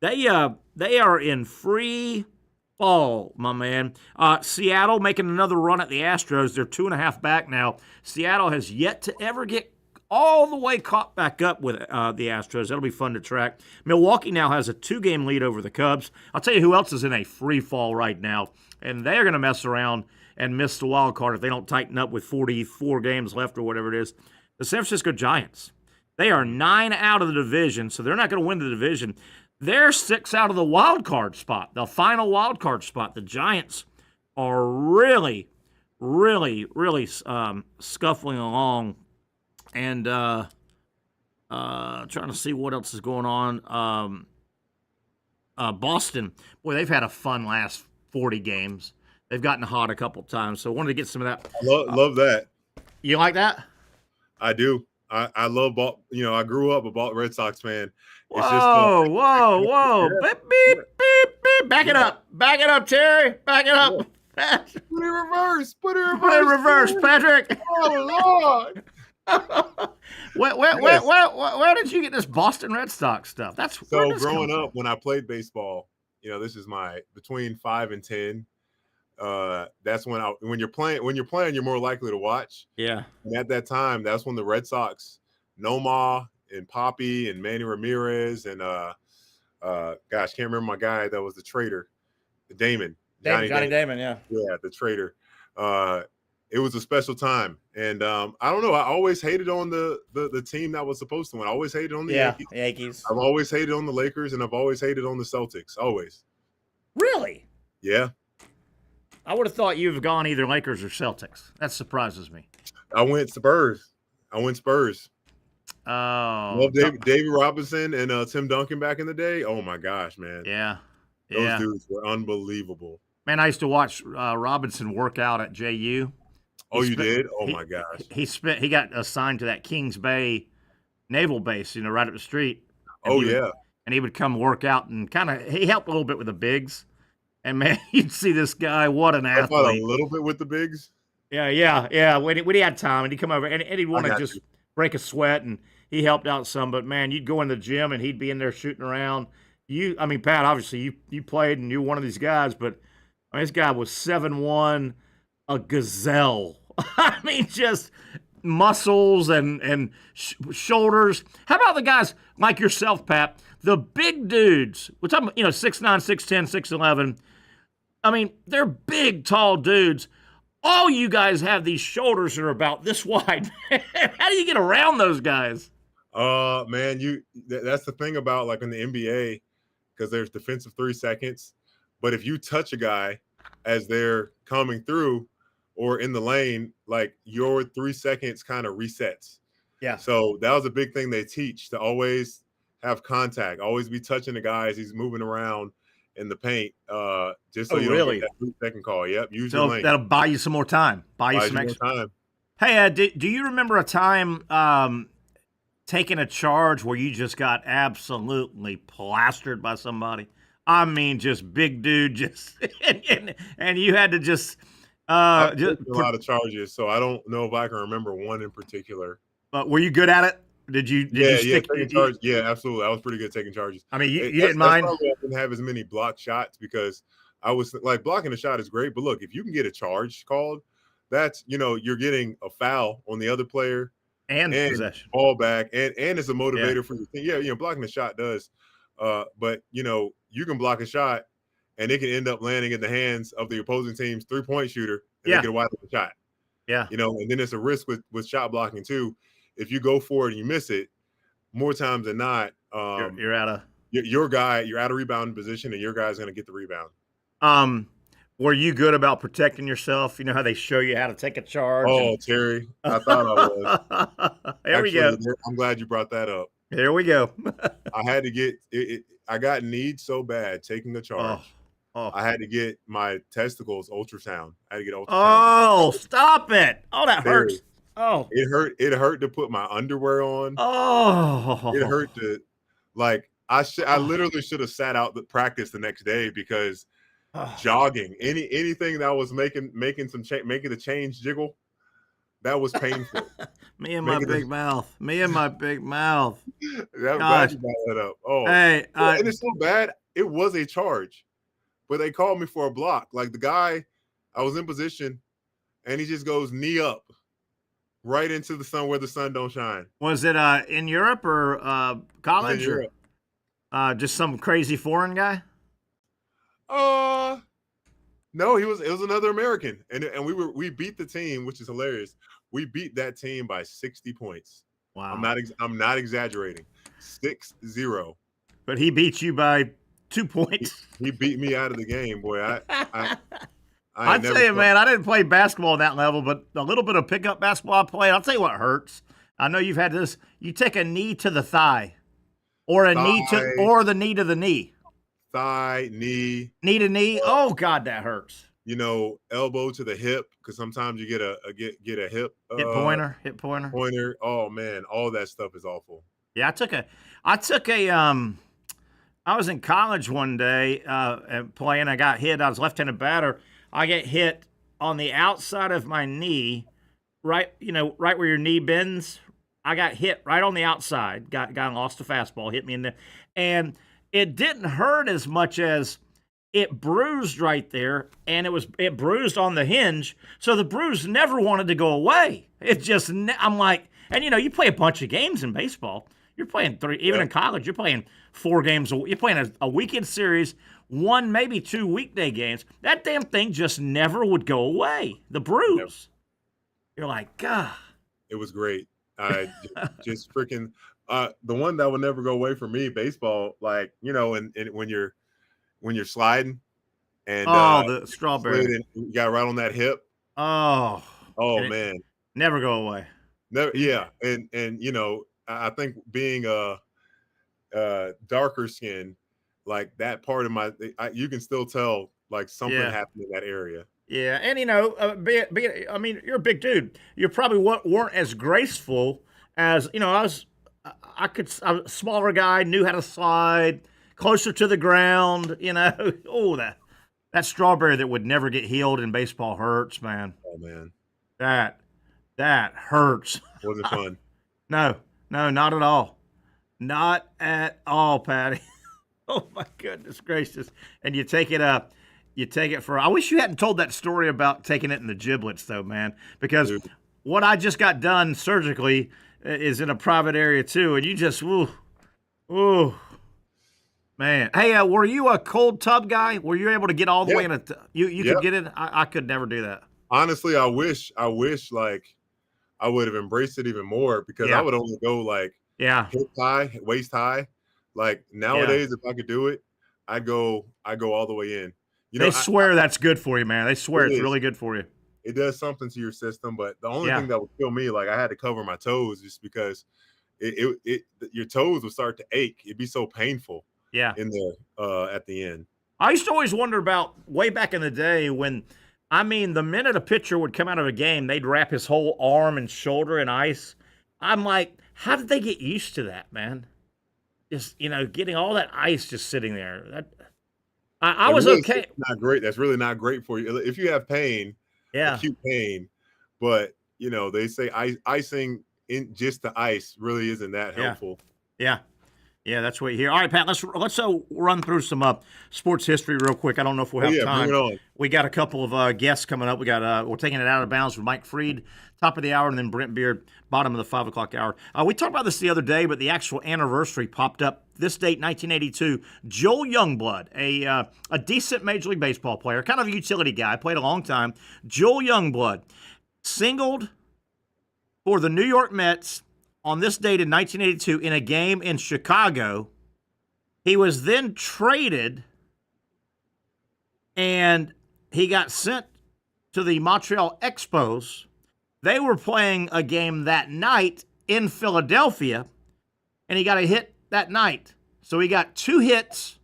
Yeah. They are in free fall, my man. Seattle making another run at the Astros. They're 2.5 back now. Seattle has yet to ever get all the way caught back up with the Astros. That'll be fun to track. Milwaukee now has a 2-game lead over the Cubs. I'll tell you who else is in a free fall right now, and they're going to mess around and miss the wild card if they don't tighten up with 44 games left or whatever it is. The San Francisco Giants. They are 9 out of the division, so they're not going to win the division. They're 6 out of the wild card spot, the final wild card spot. The Giants are really, really, really scuffling along. And trying to see what else is going on. Boston, boy, they've had a fun last 40 games. They've gotten hot a couple times, so I wanted to get some of that. Love that. You like that? I do. I love ball. I grew up a Red Sox fan. It's whoa. Beep, beep, beep, beep. Back it up, Terry. Back it up. Put it in reverse, Patrick. Oh, Lord. Where did you get this Boston Red Sox stuff? So growing up when I played baseball, this is my between 5 and 10. That's when you're playing, you're more likely to watch. Yeah. And at that time, that's when the Red Sox, Nomar and Poppy and Manny Ramirez and can't remember my guy that was the trader, Johnny Damon, yeah, the trader. It was a special time, and I don't know. I always hated on the team that was supposed to win. I always hated on the Yankees. I've always hated on the Lakers, and I've always hated on the Celtics. Always. Really? Yeah. I would have thought you've gone either Lakers or Celtics. That surprises me. I went Spurs. Oh. Love David Robinson and Tim Duncan back in the day. Oh my gosh, man. Yeah. Those dudes were unbelievable. Man, I used to watch Robinson work out at JU. You did? Oh my gosh. He got assigned to that Kings Bay naval base, right up the street. And he would come work out and he helped a little bit with the bigs. And, man, you'd see this guy. What an I fought athlete. a little bit with the bigs. Yeah. When he had time, and he'd come over, and he'd want to just break a sweat, and he helped out some. But, man, you'd go in the gym, and he'd be in there shooting around. Pat, obviously you played, and you're one of these guys, but this guy was 7'1", a gazelle. I mean, just muscles and shoulders. How about the guys like yourself, Pat? The big dudes, which I'm, 6'9", 6'10", 6'11". I mean, they're big, tall dudes. All you guys have these shoulders that are about this wide. How do you get around those guys? Man, that's the thing about like in the NBA, because there's defensive 3 seconds. But if you touch a guy as they're coming through or in the lane, like your 3 seconds kind of resets. Yeah. So that was a big thing they teach, to always have contact, always be touching the guy as he's moving around in the paint, just so you don't get that 3-second call. Yep, use your lane. That'll buy you some more time. Buy you some extra time. Hey, do you remember a time taking a charge where you just got absolutely plastered by somebody? I mean, just big dude, just and you had to just a lot of charges, so I don't know if I can remember one in particular. But were you good at it? Did you taking charge? Yeah, absolutely. I was pretty good at taking charges. I mean, you didn't mind. I didn't have as many block shots because I was like, blocking a shot is great, but look, if you can get a charge called, that's you're getting a foul on the other player and possession, ball back, and it's a motivator for your team. Yeah, blocking a shot does, but you can block a shot and it can end up landing in the hands of the opposing team's 3-point shooter, and they get a wide open shot. Yeah, and then it's a risk with shot blocking too. If you go for it and you miss it, more times than not, you're out of you're out of rebounding position, and your guy's going to get the rebound. Were you good about protecting yourself? You know how they show you how to take a charge? Oh, Terry, I thought I was. There we go. I'm glad you brought that up. Here we go. I had to get it. I got kneed so bad taking a charge. I had to get my testicles ultrasound. I had to get ultrasound. Oh, stop it. Oh, that hurts. Oh, it hurt. It hurt to put my underwear on. Oh, it hurt to, like, I literally should have sat out the practice the next day because jogging, anything that was making the change jiggle, that was painful. Me and my big mouth. That brought that up. Oh, hey, and it's so bad. It was a charge, but they called me for a block. Like the guy, I was in position, and he just goes knee up. Right into the sun where the sun don't shine. Was it in Europe or college? In Europe. Or just some crazy foreign guy? No, it was another American, and we beat the team, which is hilarious. We beat that team by 60 points. Wow. I'm not exaggerating. 6-0. But he beat you by 2 points. He beat me out of the game, boy. I'll tell you, man, I didn't play basketball at that level, but a little bit of pickup basketball I played. I'll tell you what hurts. I know you've had this. You take a knee to the thigh, or or the knee to the knee. Thigh, knee to knee. Oh God, that hurts. Elbow to the hip, because sometimes you get a hip hip pointer. Oh man, all that stuff is awful. Yeah, I was in college one day playing. I got hit. I was left-handed batter. I get hit on the outside of my knee, right where your knee bends. I got hit right on the outside. Guy lost a fastball, hit me in there. And it didn't hurt as much as it bruised right there, and it bruised on the hinge. So the bruise never wanted to go away. It just, I'm like, and you play a bunch of games in baseball. You're playing 3, even in college, you're playing 4 games. You're playing a weekend series, 1, maybe 2 weekday games. That damn thing just never would go away. The bruise. Yep. You're like, God. It was great. I just freaking the one that will never go away for me, baseball. Like and when you're sliding and the strawberry, you got right on that hip. Oh man, never go away. Never, yeah, and I think being darker skin, like that part of you can still tell like something happened in that area. Yeah, and you're a big dude. You probably weren't as graceful as I was. I was a smaller guy, knew how to slide closer to the ground. Oh, that That strawberry that would never get healed in baseball hurts, man. Oh man, that hurts. Wasn't fun. No, not at all. Not at all, Patty. Oh my goodness gracious! And you take it for. I wish you hadn't told that story about taking it in the giblets, though, man. Because what I just got done surgically is in a private area too, and you just ooh, man. Hey, were you a cold tub guy? Were you able to get all the way in you could get in? I could never do that. Honestly, I wish like I would have embraced it even more, because I would only go like hip high, waist high. Like nowadays, if I could do it, I go all the way in. They swear that's good for you, man. They swear it's really good for you. It does something to your system, but the only thing that would kill me, like I had to cover my toes, just because your toes would start to ache. It'd be so painful. Yeah. In there at the end. I used to always wonder about way back in the day when, the minute a pitcher would come out of a game, they'd wrap his whole arm and shoulder in ice. I'm like, how did they get used to that, man? Just, getting all that ice just sitting there. I was really, okay. It's not great. That's really not great for you. If you have pain, acute pain, but, they say icing in just the ice really isn't that helpful. Yeah. Yeah, that's what you hear. All right, Pat, let's run through some sports history real quick. I don't know if we'll have time. Bring it on. We got a couple of guests coming up. We're taking it out of bounds with Mike Freed, top of the hour, and then Brent Beaird, bottom of the 5 o'clock hour. We talked about this the other day, but the actual anniversary popped up. This date, 1982, Joel Youngblood, a decent Major League Baseball player, kind of a utility guy, played a long time. Joel Youngblood singled for the New York Mets on this date in 1982 in a game in Chicago. He was then traded, and he got sent to the Montreal Expos. They were playing a game that night in Philadelphia, and he got a hit that night. So he got 2 hits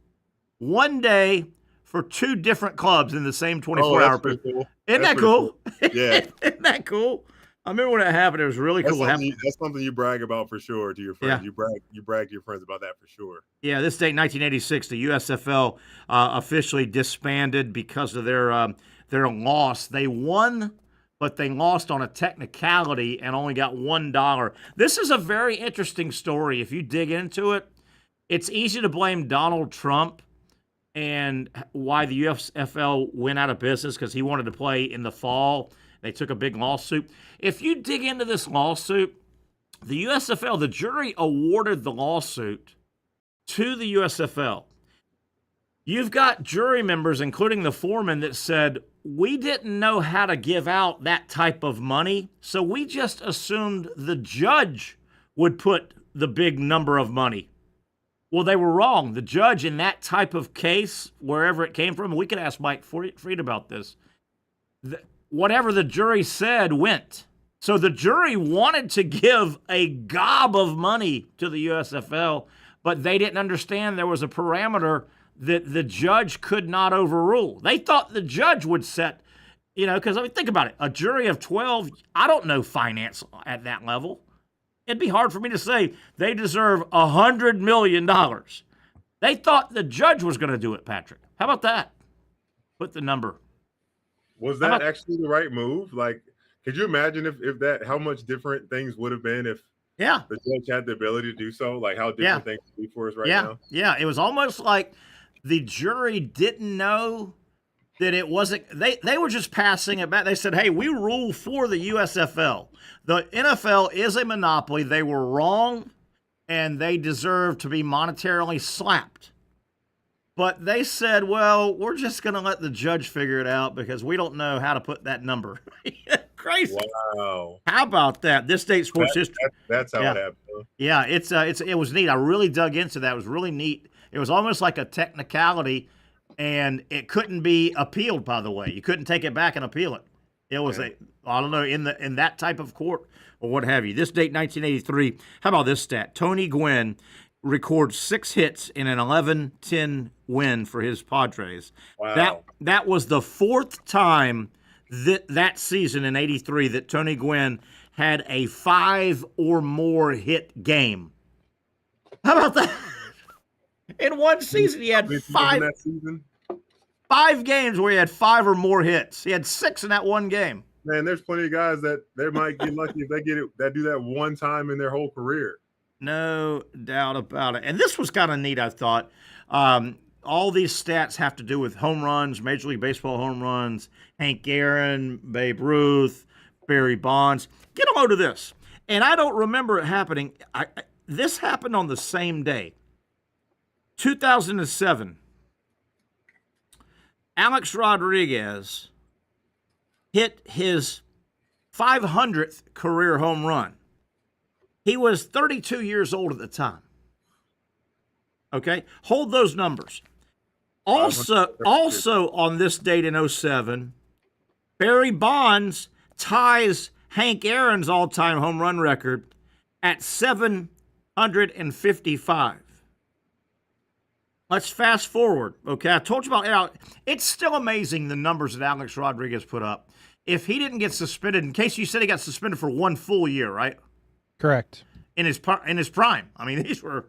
one day for 2 different clubs in the same 24-hour period. Cool. Isn't that cool? Yeah. Isn't that cool? I remember when it happened. It was really cool. That's something you brag about for sure to your friends. Yeah. You brag to your friends about that for sure. Yeah, this date, 1986, the USFL officially disbanded because of their loss. They won, but they lost on a technicality and only got $1. This is a very interesting story. If you dig into it, it's easy to blame Donald Trump and why the USFL went out of business because he wanted to play in the fall. They took a big lawsuit. If you dig into this lawsuit, the USFL, the jury awarded the lawsuit to the USFL. You've got jury members, including the foreman, that said, we didn't know how to give out that type of money, so we just assumed the judge would put the big number of money. Well, they were wrong. The judge in that type of case, wherever it came from, we could ask Mike Freed about this, whatever the jury said went. So the jury wanted to give a gob of money to the USFL, but they didn't understand there was a parameter that the judge could not overrule. They thought the judge would set, because think about it. A jury of 12, I don't know finance at that level. It'd be hard for me to say they deserve $100 million. They thought the judge was going to do it, Patrick. How about that? Put the number. Was that actually the right move? Like, could you imagine if how much different things would have been if the judge had the ability to do so? Like how different things would be for us now? Yeah, it was almost like the jury didn't know that it wasn't. They were just passing it back. They said, hey, we rule for the USFL. The NFL is a monopoly. They were wrong, and they deserve to be monetarily slapped. But they said, well, we're just going to let the judge figure it out because we don't know how to put that number. Crazy. Wow. How about that? This date sports history. That's how it happened. Huh? Yeah, it was neat. I really dug into that. It was really neat. It was almost like a technicality, and it couldn't be appealed, by the way. You couldn't take it back and appeal it. It was I don't know, in that type of court or what have you. This date, 1983. How about this stat? Tony Gwynn records 6 hits in an 11-10 win for his Padres. Wow. That was the 4th time that season in 83 that Tony Gwynn had a 5 or more hit game. How about that? In one season, he had 5. That season? 5 games where he had 5 or more hits. He had 6 in that one game. Man, there's plenty of guys that they might get lucky if they get it, that do that one time in their whole career. No doubt about it. And this was kind of neat, I thought. All these stats have to do with home runs, Major League Baseball home runs, Hank Aaron, Babe Ruth, Barry Bonds. Get a load of this. And I don't remember it happening. This happened on the same day. 2007. Alex Rodriguez hit his 500th career home run. He was 32 years old at the time. Okay? Hold those numbers. Also on this date in 07, Barry Bonds ties Hank Aaron's all-time home run record at 755. Let's fast forward, okay? I told you about it's still amazing the numbers that Alex Rodriguez put up. If he didn't get suspended, in case you said he got suspended for 1 full year, right? Correct. In his prime. I mean, these were...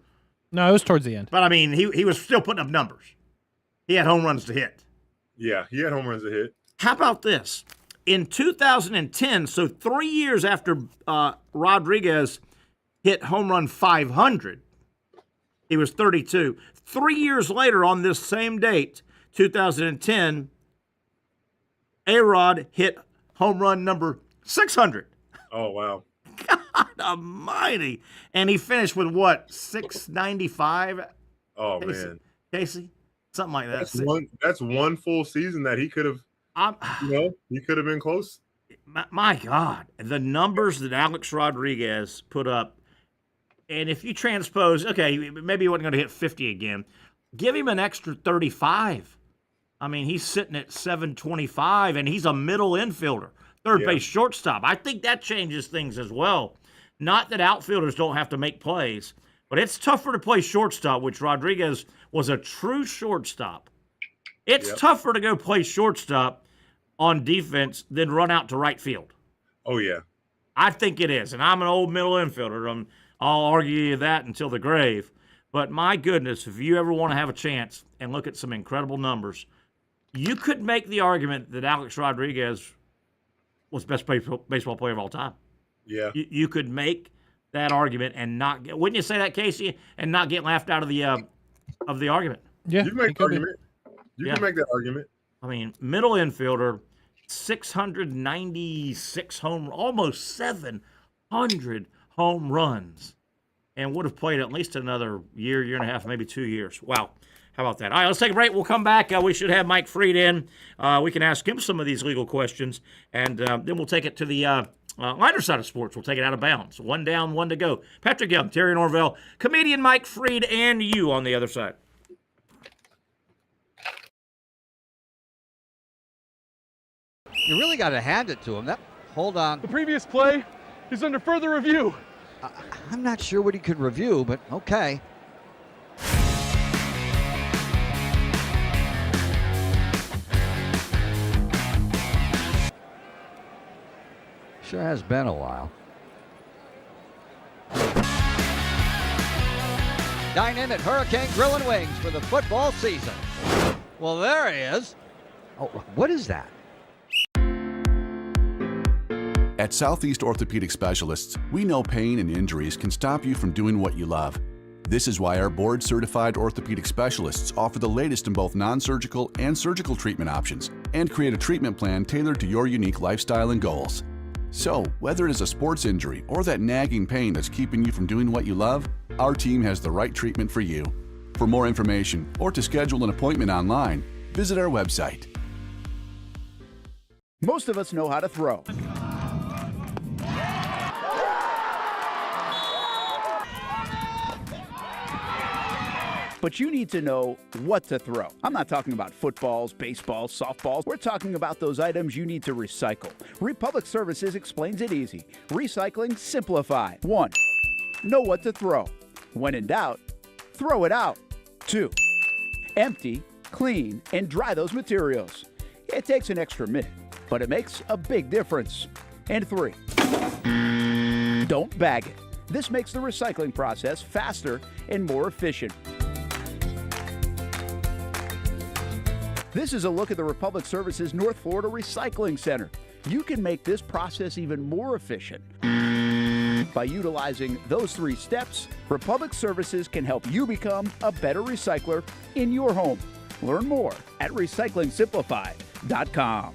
No, it was towards the end. But, I mean, he was still putting up numbers. He had home runs to hit. Yeah, he had home runs to hit. How about this? In 2010, so 3 years after Rodriguez hit home run 500, he was 32. 3 years later on this same date, 2010, A-Rod hit home run number 600. Oh, wow. God almighty. And he finished with what, 695? Oh, man. Casey? Something like that. That's one full season that he could have, he could have been close. My God, the numbers that Alex Rodriguez put up, and if you transpose, okay, maybe he wasn't going to hit 50 again. Give him an extra 35. I mean, he's sitting at 725, and he's a middle infielder, third base shortstop. I think that changes things as well. Not that outfielders don't have to make plays, but it's tougher to play shortstop, which Rodriguez was a true shortstop. It's tougher to go play shortstop on defense than run out to right field. Oh, yeah. I think it is, and I'm an old middle infielder. I'll argue that until the grave. But my goodness, if you ever want to have a chance and look at some incredible numbers, you could make the argument that Alex Rodriguez was the best baseball player of all time. Yeah. You could make that argument and not get, wouldn't you say that, Casey, and not get laughed out of the argument? Yeah. You can make the argument. You can make that argument. I mean, middle infielder, 696 almost 700 home runs, and would have played at least another year and a half, maybe 2 years. Wow. How about that? All right, let's take a break. We'll come back. We should have Mike Freed in. We can ask him some of these legal questions, and then we'll take it to the lighter side of sports. We'll take it out of bounds. 1 down, 1 to go. Patrick Young, Terry Norvelle, comedian Mike Freed, and you on the other side. You really got to hand it to him. Hold on. The previous play is under further review. I'm not sure what he could review, but okay. Sure has been a while. Dynamic Hurricane Grill and Wings for the football season. Well, there he is. Oh, what is that? At Southeast Orthopedic Specialists, we know pain and injuries can stop you from doing what you love. This is why our board-certified orthopedic specialists offer the latest in both non-surgical and surgical treatment options and create a treatment plan tailored to your unique lifestyle and goals. So, whether it is a sports injury or that nagging pain that's keeping you from doing what you love, our team has the right treatment for you. For more information or to schedule an appointment online, visit our website. Most of us know how to throw. But you need to know what to throw. I'm not talking about footballs, baseballs, softballs. We're talking about those items you need to recycle. Republic Services explains it easy. Recycling simplified. 1. Know what to throw. When in doubt, throw it out. 2. Empty, clean, and dry those materials. It takes an extra minute, but it makes a big difference. And 3. Don't bag it. This makes the recycling process faster and more efficient. This is a look at the Republic Services North Florida Recycling Center. You can make this process even more efficient. By utilizing those 3 steps, Republic Services can help you become a better recycler in your home. Learn more at recyclingsimplified.com.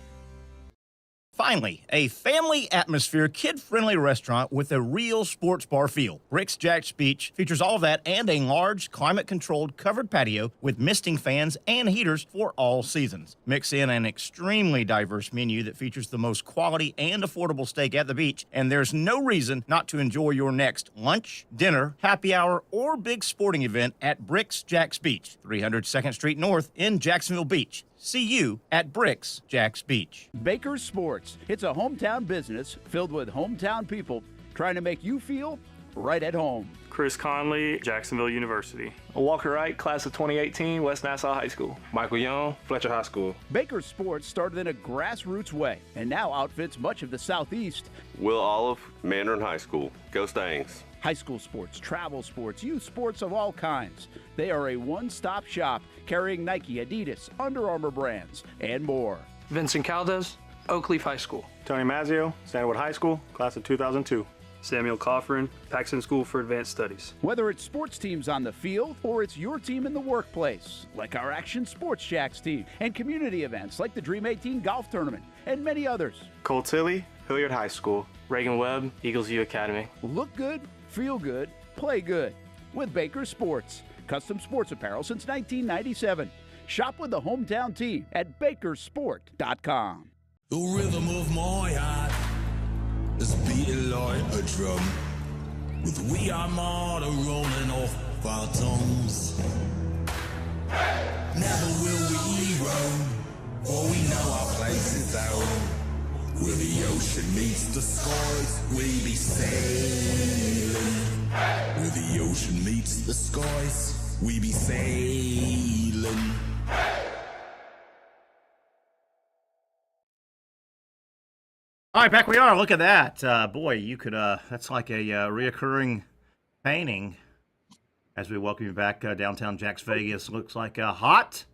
Finally, a family atmosphere, kid-friendly restaurant with a real sports bar feel. Bricks Jack's Beach features all of that and a large, climate-controlled covered patio with misting fans and heaters for all seasons. Mix in an extremely diverse menu that features the most quality and affordable steak at the beach, and there's no reason not to enjoy your next lunch, dinner, happy hour, or big sporting event at Bricks Jack's Beach, 300 2nd Street North in Jacksonville Beach. See you at Bricks Jack's Beach. Baker's Sports. It's a hometown business filled with hometown people trying to make you feel right at home. Chris Conley, Jacksonville University. Walker Wright, class of 2018, West Nassau High School. Michael Young, Fletcher High School. Baker's Sports started in a grassroots way and now outfits much of the Southeast. Will Olive, Mandarin High School. Go Stangs. High school sports, travel sports, youth sports of all kinds. They are a one-stop shop carrying Nike, Adidas, Under Armour brands, and more. Vincent Caldes, Oak Leaf High School. Tony Mazzio, Standout High School, class of 2002. Samuel Coffrin, Paxton School for Advanced Studies. Whether it's sports teams on the field or it's your team in the workplace, like our Action Sports Jacks team, and community events like the Dream 18 Golf Tournament, and many others. Cole Tilley, Hilliard High School. Reagan Webb, Eagles View Academy. Look good, feel good, play good with Baker's Sports. Custom sports apparel since 1997. Shop with the hometown team at bakersport.com. The rhythm of my heart is beating like a drum, with we are mother rolling off our tongues. Never will we roam, for we know our place is out. Where the ocean meets the skies, we be sailing. Where the ocean meets the skies, we be sailing. All right, back we are. Look at that. Boy, you could, that's like a reoccurring painting as we welcome you back downtown Jacks Vegas. Looks like hot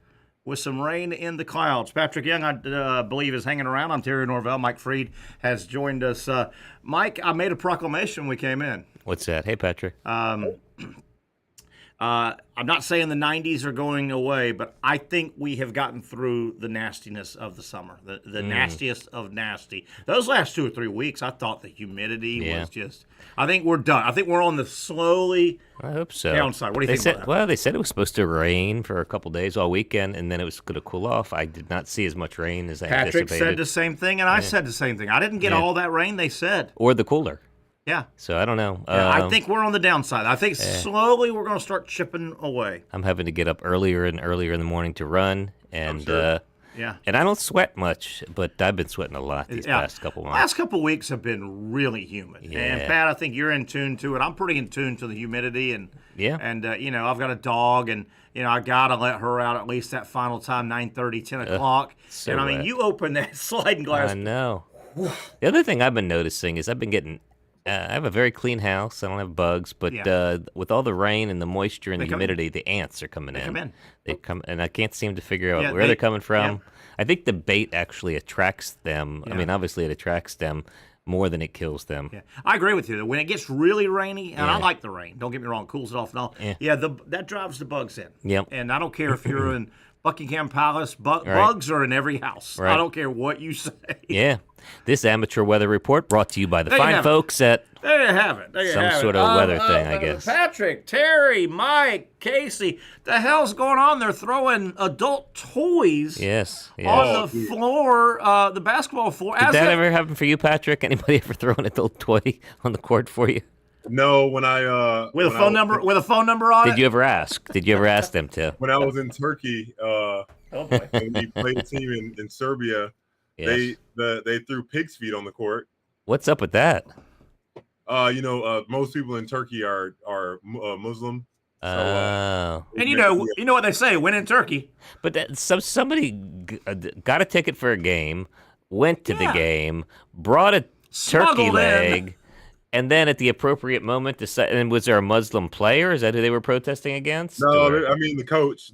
with some rain in the clouds. Patrick Young, I believe, is hanging around. I'm Terry Norvelle. Mike Freed has joined us. Mike, I made a proclamation when we came in. What's that? Hey, Patrick. I'm not saying the 90s are going away, but I think we have gotten through the nastiness of the summer, the nastiest of nasty. Those last 2 or 3 weeks, I thought the humidity was just – I think we're done. I think we're on the slowly I hope so. downside. What do you think about that? Well, they said it was supposed to rain for a couple days all weekend, and then it was going to cool off. I did not see as much rain as I anticipated. Patrick said the same thing, and I said the same thing. I didn't get all that rain they said. Or the cooler. Yeah. So I don't know. Yeah, I think we're on the downside. I think slowly we're going to start chipping away. I'm having to get up earlier and earlier in the morning to run, and yeah. And I don't sweat much, but I've been sweating a lot these past couple months. Last couple weeks have been really humid. Yeah. And Pat, I think you're in tune to it. I'm pretty in tune to the humidity, and and I've got a dog, and I gotta let her out at least that final time, 9:30, 10 o'clock. So and I mean, you open that sliding glass. I know. The other thing I've been noticing is I've been getting. I have a very clean house. I don't have bugs, but with all the rain and the moisture and the humidity, the ants are coming in. They come, and I can't seem to figure out where they're coming from. I think the bait actually attracts them. I mean, obviously it attracts them more than it kills them. Yeah, I agree with you. When it gets really rainy, and I like the rain. Don't get me wrong, it cools it off and all. That drives the bugs in. Yep. And I don't care if you're in Buckingham Palace, bugs are in every house. Right. I don't care what you say. Yeah. This amateur weather report brought to you by the fine folks at There you have it. There you some have sort it. of weather thing, I guess. Patrick, Terry, Mike, Casey, the hell's going on? They're throwing adult toys on the floor, the basketball floor. Did that ever happen for you, Patrick? Anybody ever throw an adult toy on the court for you? No, when I with a phone number on it. Did you ever ask? Did you ever ask them to? When I was in Turkey, when we played a team in Serbia, they threw pig's feet on the court. What's up with that? Most people in Turkey are Muslim. And you know what they say, win in Turkey. But somebody got a ticket for a game, went to the game, brought a turkey leg, And then at the appropriate moment, and was there a Muslim player? Is that who they were protesting agaagainst? No, I mean the coach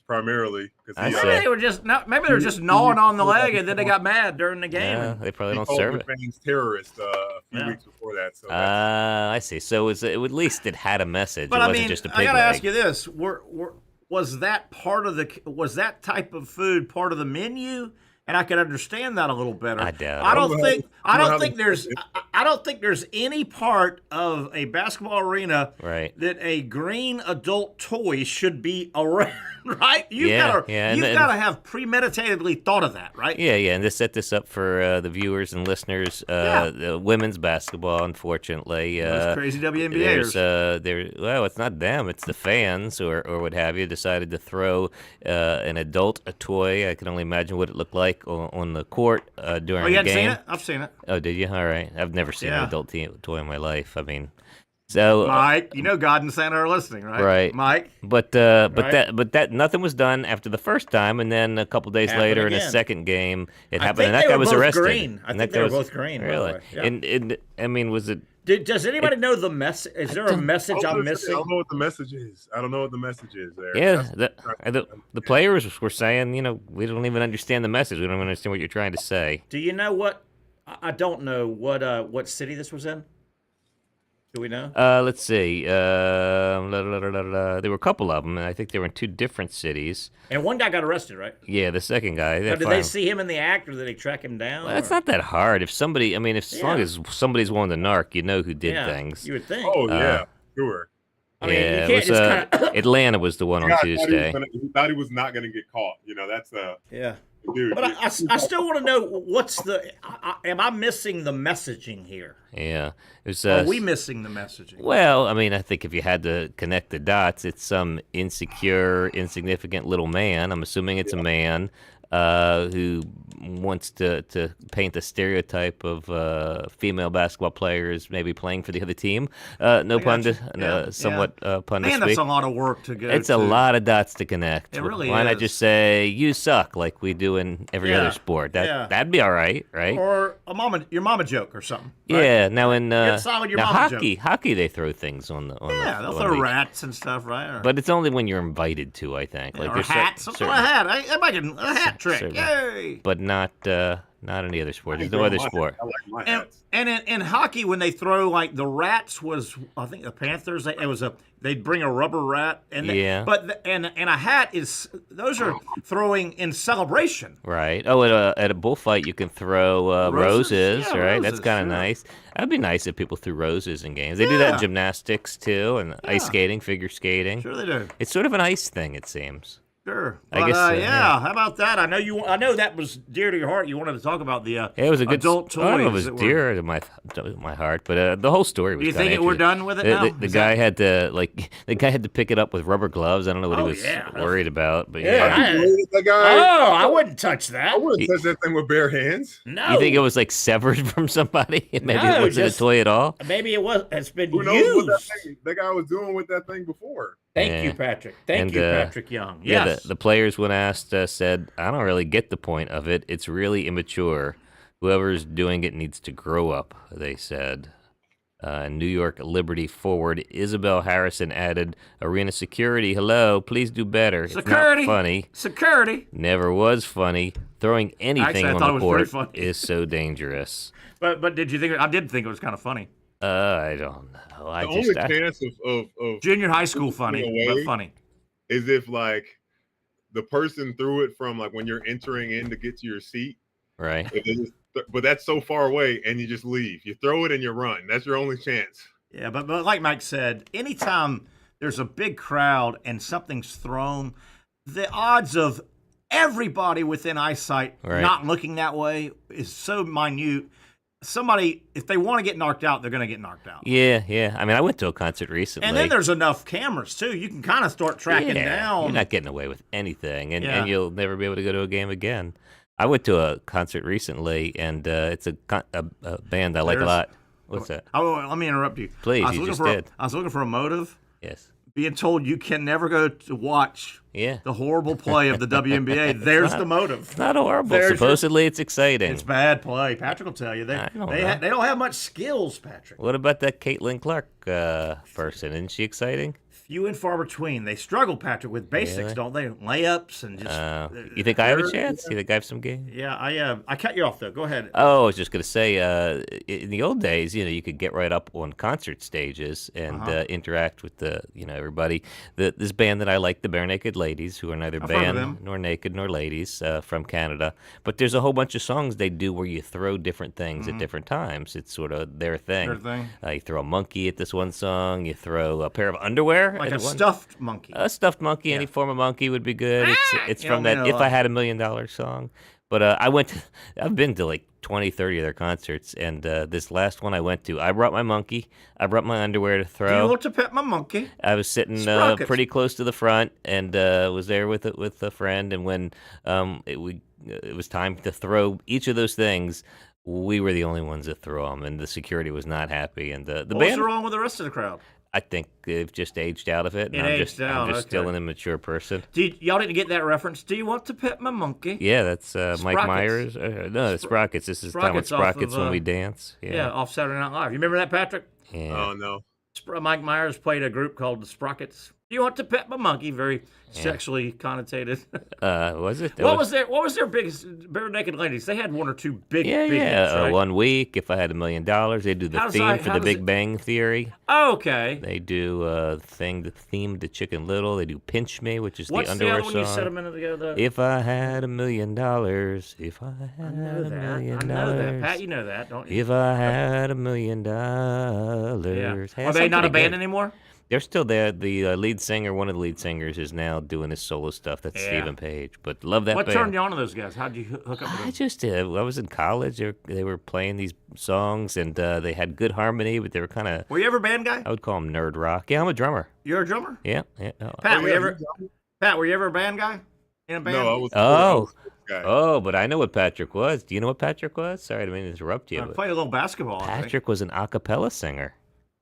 primary. Maybe they were just gnawing on the leg, and then they got mad during the game. Yeah, they probably don't called serve the it. fans terrorists a few weeks before that. So I see. So at least it had a message. But it wasn't just a pig I gotta leg. ask you this: was that type of food part of the menu? And I can understand that a little better. I doubt. I don't think there's any part of a basketball arena that a green adult toy should be around. Right? You've got to have premeditatedly thought of that, right? Yeah, and to set this up for the viewers and listeners, women's basketball, unfortunately, those crazy WNBAers. Well, it's not them; it's the fans or what have you. Decided to throw an adult toy. I can only imagine what it looked like on the court during you the hadn't game. seen it? I've seen it. Oh, did you? All right, I've never seen an adult toy in my life. I mean. So, Mike, you know God and Santa are listening, right? Right, Mike. But that nothing was done after the first time, and then a couple days later in a second game, it happened, and that guy was arrested. Green. I think they were both green. Really? Yeah. And I mean, was it? Does anybody know the message? Is there a message I'm missing? I don't know what the message is. there. Yeah, the players were saying, we don't even understand the message. We don't even understand what you're trying to say. Do you know what? I don't know what city this was in. Do we know? Let's see. There were a couple of them, and I think they were in two different cities. And one guy got arrested, right? Yeah, the second guy. Did they see him in the act, or did they track him down? Well, it's not that hard. If somebody, as long as somebody's willing to narc, you know who did things. You would think. Oh yeah, sure. I mean, yeah, you can't it was Atlanta was the one on Tuesday. He thought he was not going to get caught. That's yeah. Dude, but I still want to know what's am I missing the messaging here? Yeah. It was, Are we missing the messaging? Well, I mean, I think if you had to connect the dots, it's some insecure, insignificant little man. I'm assuming it's a man who wants to paint the stereotype of female basketball players maybe playing for the other team. No pun to somewhat pun to speak. Man, that's a lot of work to go. It's a lot of dots to connect. It really Why is. not just say you suck like we do in every other sport? That'd be all right, right? Or your mama joke or something. Right? Yeah. Now in hockey, they throw things on the they'll throw rats and stuff, right? But it's only when you're invited to, I think. Like or hats. A hat. I'm making a hat trick. Certainly. Yay! But not any other sport. There's no other sport. I like my hats. And in hockey, when they throw the rats was, I think the Panthers. They'd bring a rubber rat and a hat those are throwing in celebration. Right. Oh, at a bullfight you can throw roses. Yeah, right. Roses, That's kind of nice. That'd be nice if people threw roses in games. They do that in gymnastics too, and ice skating, figure skating. Sure they do. It's sort of an ice thing, it seems. Sure. I guess. How about that? I know that was dear to your heart. You wanted to talk about the it was a good adult toys. I don't know if it was dear to my heart, but the whole story was. Do you think we're done with it now? The guy had to pick it up with rubber gloves. I don't know what he was worried about, but that guy. Oh, I wouldn't touch that. I wouldn't touch that thing with bare hands. No. You think it was severed from somebody? Maybe it wasn't a toy at all. Maybe it's been Who knows used. what that guy was doing with that thing before? Thank you, Patrick. Thank you, Patrick Young. Yes. The players, when asked, said, I don't really get the point of it. It's really immature. Whoever's doing it needs to grow up, they said. New York Liberty forward Isabel Harrison added, arena security, hello, please do better. Security. It's not funny. Security. Never was funny. Throwing anything Actually, on the court is so dangerous. But did you think I did think it was kind of funny. I don't know. The only chance of junior high school funny, but funny, is if the person threw it from when you're entering in to get to your seat, right? But that's so far away, and you just leave. You throw it and you run. That's your only chance. Yeah, but like Mike said, anytime there's a big crowd and something's thrown, the odds of everybody within eyesight not looking that way is so minute. Somebody, if they want to get knocked out, they're going to get knocked out. Yeah. I mean, I went to a concert recently. And then there's enough cameras, too. You can kind of start tracking down. You're not getting away with anything, and you'll never be able to go to a game again. I went to a concert recently, and it's a band I like a lot. What's that? Oh, let me interrupt you. Please, you just did. I was looking for a motive. Yes. Being told you can never go to watch Yeah. The horrible play of the WNBA. There's the motive. It's not horrible. Supposedly, it's exciting. It's bad play. Patrick will tell you. They don't have much skills, Patrick. What about that Caitlin Clark person? Isn't she exciting? Few and far between. They struggle, Patrick, with basics, don't they? Layups and just. You think I have a chance? You think I have some game? Yeah, I cut you off though. Go ahead. Oh, I was just gonna say, in the old days, you could get right up on concert stages and interact with everybody. This band that I like, the Bare Naked Ladies, who are neither band nor naked nor ladies, from Canada. But there's a whole bunch of songs they do where you throw different things at different times. It's sort of their thing. You throw a monkey at this one song. You throw a pair of underwear. Like a stuffed monkey. A stuffed monkey, any form of monkey would be good. It's from that If I Had $1 Million song. But I've been to like 20, 30 of their concerts, and this last one I went to, I brought my monkey, I brought my underwear to throw. Do you want to pet my monkey? I was sitting pretty close to the front, and was there with a friend, and when it was time to throw each of those things, we were the only ones that threw them, and the security was not happy. And the What's wrong with the rest of the crowd? I think they've just aged out of it. And I'm just still an immature person. Y'all didn't get that reference. Do you want to pet my monkey? Yeah, that's Mike Myers. No, it's Sprockets. This is Tom with Sprockets when we dance. Yeah, off Saturday Night Live. You remember that, Patrick? Yeah. Oh, no. Mike Myers played a group called the Sprockets. Do you want to pet my monkey? Very sexually connotated. Was it? What was their biggest Bare Naked Ladies? They had one or two big hits, right? 1 week. If I Had $1 Million, they do the theme for The Big Bang Theory. Oh, okay. They do the theme to Chicken Little. They do Pinch Me, which is the underwear one song. you said a minute ago? Though? If I had $1 million, if I had $1 million, I know that, Pat. You know that, don't you? If I had $1 million, Are they not a band anymore? They're still there. The lead singer, one of the lead singers, is now doing his solo stuff. That's Stephen Page. But love that band. What turned you on to those guys? How'd you hook up with them? I was in college. They were playing these songs, and they had good harmony, but they were kind of... Were you ever a band guy? I would call them nerd rock. Yeah, I'm a drummer. You're a drummer? Yeah. Pat, were you ever a band guy? In a band? No, I was guy. Oh, but I know what Patrick was. Do you know what Patrick was? Sorry, I didn't mean to interrupt you. I played a little basketball. Patrick was an a cappella singer.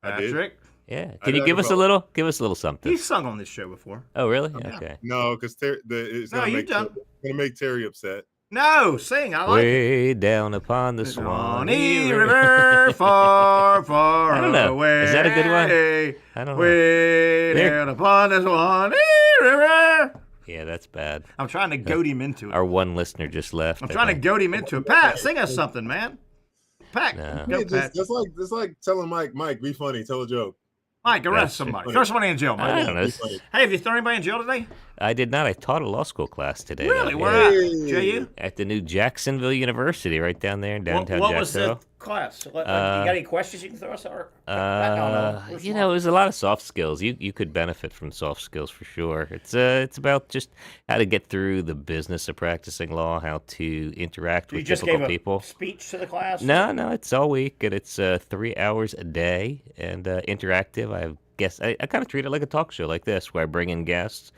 Patrick? Yeah. Can you give us a little something? He's sung on this show before. Oh, really? Okay. No, because it's gonna make Terry upset. No, sing. I like Way down upon the Swanee River, far, far I don't know. away. Is that a good one? I don't know. Way down upon the Swanee River. Yeah, that's bad. I'm trying to goad him into it. Our one listener just left. I'm trying to goad him into it. Pat, sing us something, man. Pat, go, Pat. That's like telling Mike, be funny, tell a joke. Mike, arrest somebody. Throw somebody in jail, Mike. I don't know. Hey, have you thrown anybody in jail today? I did not. I taught a law school class today. Really? Where at? JU? At the new Jacksonville University, right down there in downtown What was Jacksonville. the class? you got any questions you can throw us? It was a lot of soft skills. You could benefit from soft skills for sure. It's about just how to get through the business of practicing law, how to interact with difficult people. Speech to the class? No, it's all week, and it's 3 hours a day and interactive. I kind of treat it like a talk show like this, where I bring in guests.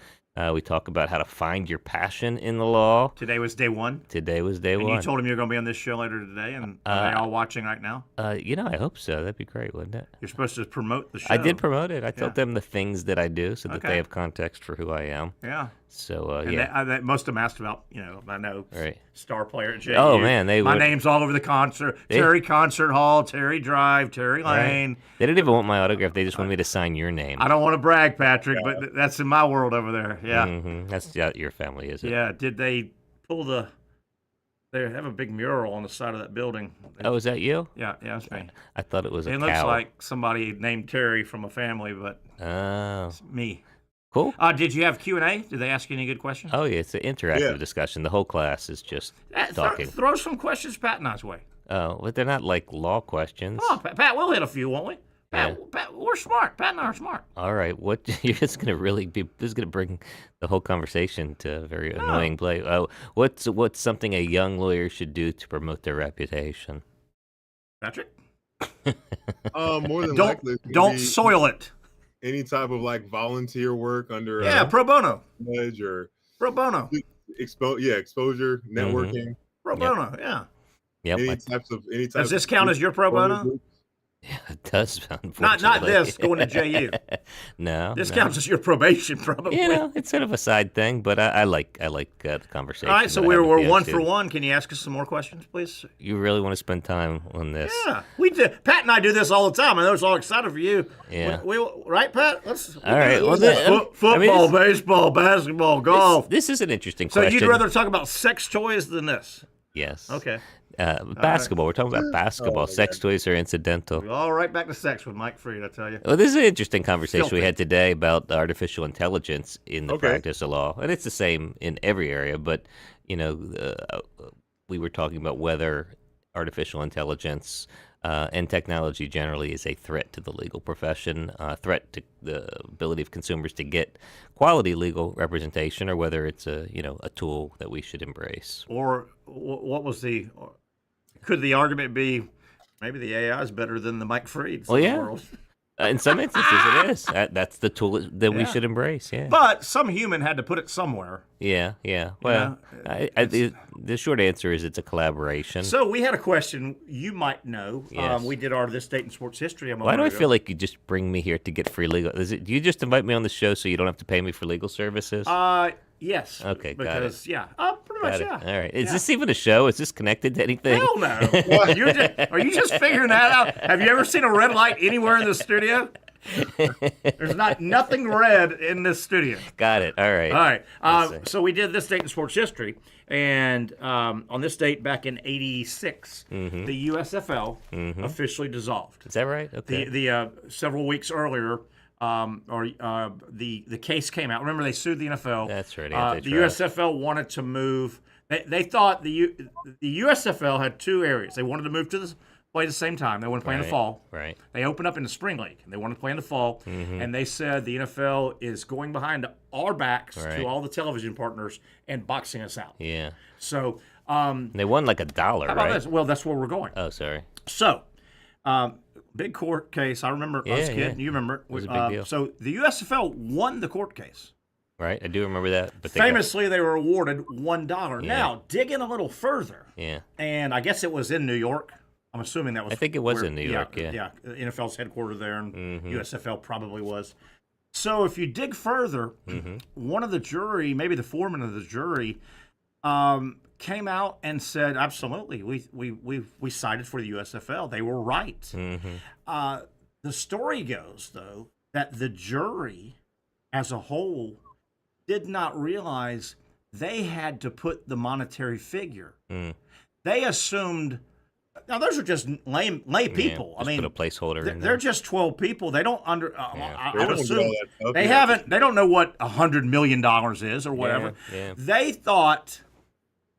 We talk about how to find your passion in the law. Today was day one? Today was day one. And you told them you were going to be on this show later today, and are they all watching right now? I hope so. That'd be great, wouldn't it? You're supposed to promote the show. I did promote it. I told them the things that I do so that they have context for who I am. Yeah. So, most of them asked about, I know, star player at JU. Oh, man. My name's all over the concert. Terry Concert Hall, Terry Drive, Terry Lane. Right. They didn't even want my autograph. They just wanted me to sign your name. I don't want to brag, Patrick, but that's in my world over there. Yeah. Mm-hmm. That's your family, is it? Yeah. Did they pull they have a big mural on the side of that building. Oh, is that you? Yeah, that's me. I thought it was a cow. It looks like somebody named Terry from a family, but it's me. Cool. Did you have Q&A? Did they ask you any good questions? Oh, yeah. It's an interactive discussion. The whole class is just talking. Throw some questions Pat and I's way. Oh, but they're not like law questions. Oh, Pat, we'll hit a few, won't we? Pat, we're smart. Pat and I are smart. All right. This is going to bring the whole conversation to a very annoying place. What's something a young lawyer should do to promote their reputation? Patrick? More than likely. Don't soil it. Any type of volunteer work under pro bono or pro bono exposure networking pro bono Yep. Any types does this count as your pro bono? Yeah, it does. Not this going to JU. No, this counts as your probation, probably. It's sort of a side thing, but I like the conversation. All right, so we're 1 for 1. Can you ask us some more questions, please? You really want to spend time on this? Yeah, we do. Pat and I do this all the time. I know it's all excited for you. Yeah. We right, Pat? All right. Well, football, baseball, basketball, golf. This is an interesting question. So you'd rather talk about sex toys than this? Yes. Okay. Basketball. We're talking about basketball. Sex toys are incidental. We're all right back to sex with Mike Freed, I tell you. Well, this is an interesting conversation we had today about artificial intelligence in the practice of law, and it's the same in every area. But we were talking about whether artificial intelligence and technology generally is a threat to the legal profession, a threat to the ability of consumers to get quality legal representation, or whether it's a tool that we should embrace. Or what was could the argument be maybe the AI is better than the Mike Freeds Well, of yeah. the world? In some instances, it is. That's the tool that we should embrace. Yeah. But some human had to put it somewhere. Yeah. Well, the short answer is it's a collaboration. So we had a question you might know. Yes. We did our This Date in Sports History. Why do I feel like you just bring me here to get free legal? Do you just invite me on the show so you don't have to pay me for legal services? Yes. Okay, because, got it. Pretty much, Got it. All right. Is this even a show? Is this connected to anything? Hell no. What, are you just figuring that out? Have you ever seen a red light anywhere in the studio? There's nothing red in this studio. Got it. All right. All right. So we did This Date in Sports History, and on this date back in '86, the USFL officially dissolved. Is that right? Okay. The several weeks earlier, the case came out. Remember, they sued the NFL. That's right. The USFL wanted to move. They thought the USFL had two areas. They wanted to move to play at the same time. They wanted to play in the fall. Right. They opened up in the spring league. They wanted to play in the fall, and they said the NFL is going behind our backs to all the television partners and boxing us out. Yeah. So they won like $1, how about right? this? Well, that's where we're going. Oh, sorry. So, big court case. I remember I was a kid. You remember it. It was a big deal. So the USFL won the court case. Right, I do remember that. But famously, they were awarded $1. Now, dig in a little further. Yeah. And I guess it was in New York. I'm assuming that was. I think it was in New York. Yeah. Yeah. NFL's headquartered there, and USFL probably was. So if you dig further, one of the jury, maybe the foreman of the jury, came out and said, "Absolutely, we sided for the USFL. They were right." The story goes, though, that the jury, as a whole, did not realize they had to put the monetary figure. They assumed. Now those are just lay people. I mean, put a placeholder. They're just 12 people. They don't I would assume they They don't know what $100 million is or whatever. Yeah. They thought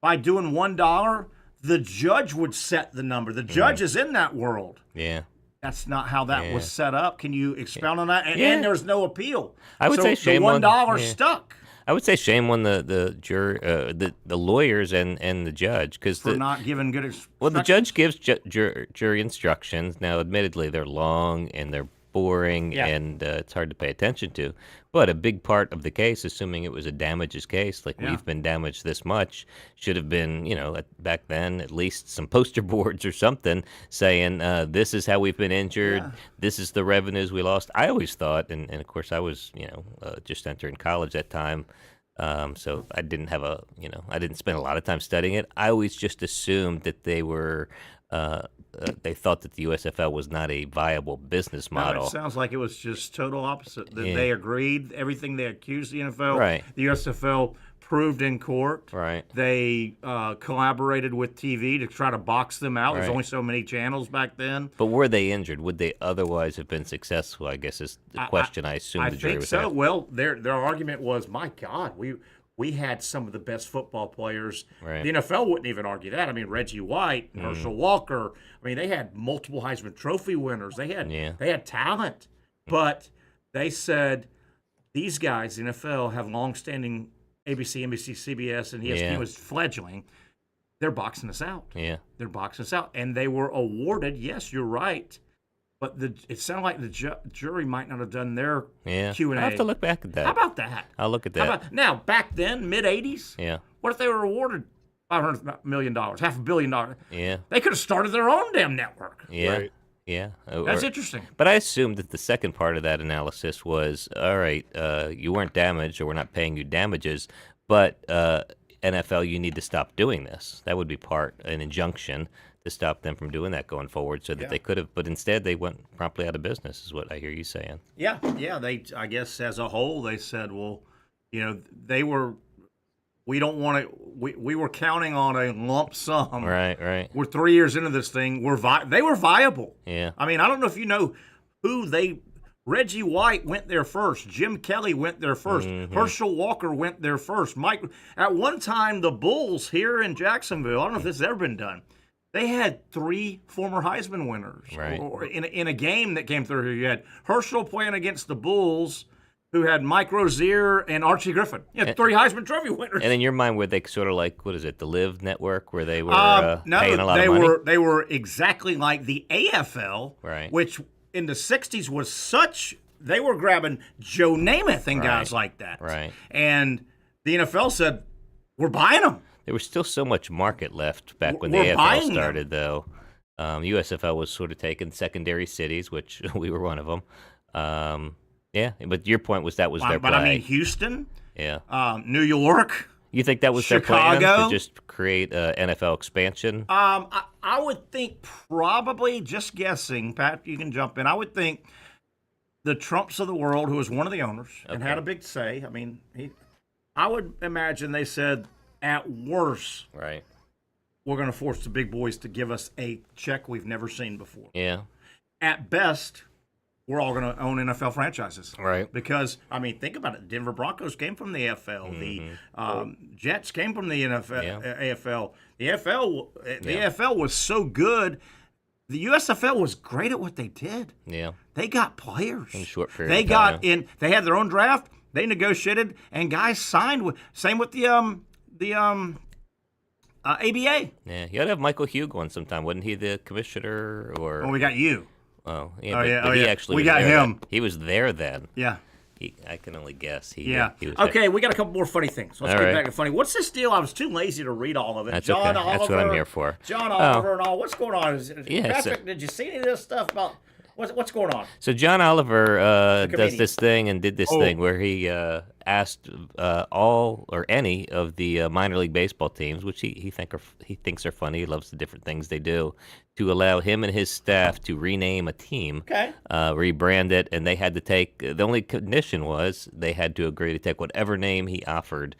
by doing $1, the judge would set the number. The judge is in that world. Yeah. That's not how that was set up. Can you expound on that? And there's no appeal. I would say shame the $1 on stuck. I would say shame on the jury, the lawyers and the judge, because for not giving good instructions. Well, the judge gives jury instructions. Now, admittedly, they're long and they're boring, and it's hard to pay attention to. But a big part of the case, assuming it was a damages case, like we've been damaged this much, should have been, back then, at least some poster boards or something saying, this is how we've been injured, this is the revenues we lost. I always thought, and of course I was, just entering college at that time, so I didn't have I didn't spend a lot of time studying it. I always just assumed that they were... they thought that the USFL was not a viable business model. No, it sounds like it was just total opposite. That they agreed everything they accused the NFL. Right. The USFL proved in court. Right. They collaborated with TV to try to box them out. Right. There's only so many channels back then. But were they injured? Would they otherwise have been successful? I guess is the question I assume the jury was asking. I think so. asking. Well, their argument was, my God, we had some of the best football players. Right. The NFL wouldn't even argue that. I mean, Reggie White, Herschel Walker. I mean, they had multiple Heisman Trophy winners. They had talent. But they said these guys, the NFL, have longstanding ABC, NBC, CBS, and ESPN was fledgling. They're boxing us out. Yeah. They're boxing us out. And they were awarded, yes, you're right, but it sounded like the jury might not have done their Q&A. I'll have to look back at that. How about that? I'll look at that. Now, back then, mid-'80s, what if they were awarded $500 million, $500 million? Yeah. They could have started their own damn network. Yeah. Right. Yeah. That's interesting. But I assumed that the second part of that analysis was, all right, you weren't damaged or we're not paying you damages, but NFL, you need to stop doing this. That would be an injunction to stop them from doing that going forward so that they could have, but instead they went promptly out of business is what I hear you saying. Yeah. I guess as a whole, they said, well, we don't want to. We were counting on a lump sum. Right. We're 3 years into this thing. They were viable. Yeah. I mean, I don't know if you know who Reggie White went there first. Jim Kelly went there first. Herschel Walker went there first. At one time, the Bulls here in Jacksonville, I don't know if this has ever been done, they had 3 former Heisman winners. Right. Or in a game that came through here, you had Herschel playing against the Bulls, who had Mike Rozier and Archie Griffin. You had 3 Heisman Trophy winners. And in your mind, were they sort of like, what is it, the Live Network, where they were paying a lot of money? No, they were exactly like the AFL, right? Which in the 60s was they were grabbing Joe Namath and guys like that. Right. And the NFL said, we're buying them. There was still so much market left back when the We're AFL started, though. USFL was sort of taking secondary cities, which we were one of them. Yeah, but your point was that was their play. But I mean, Houston, New York. You think that was Chicago? their plan to just create NFL expansion? I would think probably, just guessing, Pat, you can jump in. I would think the Trumps of the world, who was one of the owners and had a big say. I mean, I would imagine they said, at worst, right, we're going to force the big boys to give us a check we've never seen before. Yeah. At best, we're all going to own NFL franchises. Right. Because, I mean, think about it. Denver Broncos came from the AFL. The Jets came from the AFL. The AFL was so good. The USFL was great at what they did. Yeah. They got players. In a short period They of got time. in. They had their own draft. They negotiated, and guys signed. Same with the ABA. Yeah, you ought to have Michael Hugh going sometime. Wasn't he the commissioner? Or we got you. Oh, yeah. But he actually we was got there him. then. He was there then. Yeah. I can only guess. He was there. we got a couple more funny things. Let's get back to funny. What's this deal? I was too lazy to read all of it. That's John okay. Oliver, That's what I'm here for. John Oliver and all. What's going on? Yeah, Patrick, did you see any of this stuff about what's going on? So John Oliver does this thing and did this thing where he asked all or any of the minor league baseball teams, which he thinks are funny. He loves the different things they do, to allow him and his staff to rename a team, rebrand it, and they had to take. The only condition was they had to agree to take whatever name he offered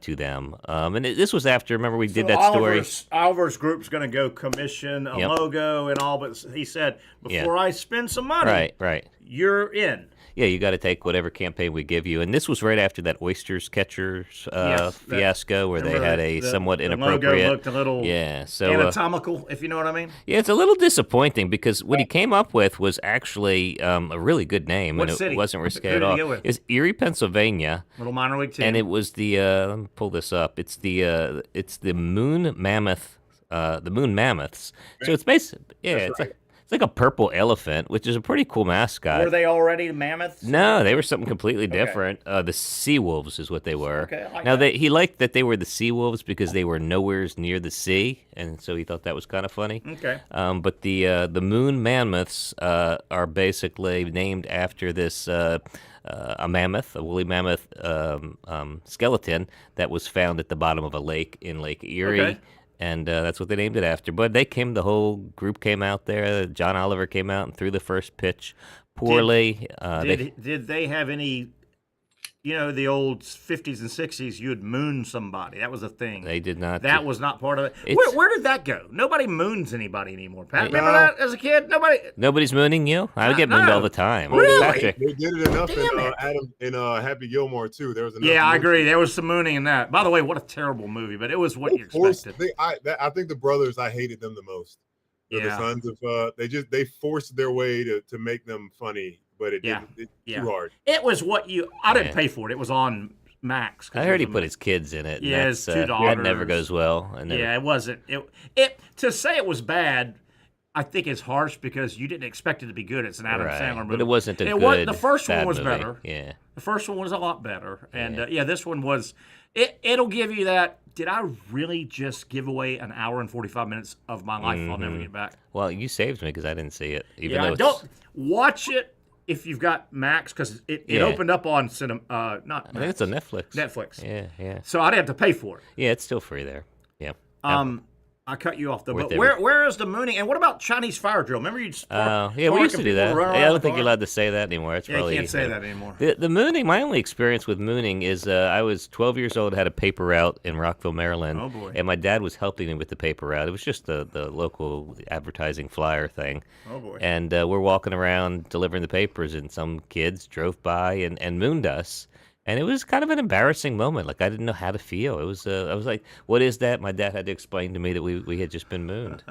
to them. And this was after. Remember, we did that story. Oliver's group's going to go commission a logo and all, but he said before I spend some money, right, you're in. Yeah, you got to take whatever campaign we give you. And this was right after that Oysters Catchers fiasco where they had a somewhat inappropriate... The logo looked a little anatomical, if you know what I mean. Yeah, it's a little disappointing because what he came up with was actually a really good name. What and city? It wasn't risque Who at did he all. go with? It's Erie, Pennsylvania. Little minor league team. And it was the... let me pull this up. It's the Moon Mammoth... the Moon Mammoths. So it's basically... Yeah, it's like a purple elephant, which is a pretty cool mascot. Were they already mammoths? No, they were something completely different. The sea wolves is what they were. Okay, I like now that. he liked that they were the sea wolves because they were nowhere near the sea, and so he thought that was kind of funny. Okay. But the moon mammoths are basically named after this a mammoth, a woolly mammoth skeleton that was found at the bottom of a lake in Lake Erie. Okay. And that's what they named it after. But the whole group came out there. John Oliver came out and threw the first pitch poorly. Did they have any, the old 50s and 60s, you'd moon somebody. That was a thing. They did not. That was not part of it. Where did that go? Nobody moons anybody anymore. Pat, remember that as a kid? Nobody's mooning you? I get mooned all the time. Really? Patrick. They did it enough in Happy Gilmore, too. There was enough I agree. There was some mooning in that. By the way, what a terrible movie, but it was what you expected. I think the brothers, I hated them the most. They're the sons of, they forced their way to make them funny, but it didn't, too hard. It was I didn't pay for it. It was on Max. I heard he put his kids in it. Yeah, his 2 daughters. That never goes well. It wasn't. It to say it was bad, I think is harsh because you didn't expect it to be good. It's an Adam Sandler movie. But it wasn't a good, the first one was movie. better. Yeah. The first one was a lot better. And, this one was – it'll give you that did I really just give away an hour and 45 minutes of my life I'll never get back? Well, you saved me because I didn't see it. Even Yeah, though don't watch it if you've got Max, because it opened up on cinema. Not Max. I think it's on Netflix. Netflix. Yeah. So I'd have to pay for it. Yeah, it's still free there. Yeah. I cut you off though. Worth But where is the mooning? And what about Chinese fire drill? Remember you? Yeah, we used to do that. I don't think you're allowed to say that anymore. It's probably, you can't say that anymore. The mooning. My only experience with mooning is I was 12 years old, had a paper route in Rockville, Maryland. Oh boy. And my dad was helping me with the paper route. It was just the local advertising flyer thing. Oh boy. And we're walking around delivering the papers, and some kids drove by and mooned us. And it was kind of an embarrassing moment. Like, I didn't know how to feel. It was. I was like, "What is that?" My dad had to explain to me that we had just been mooned.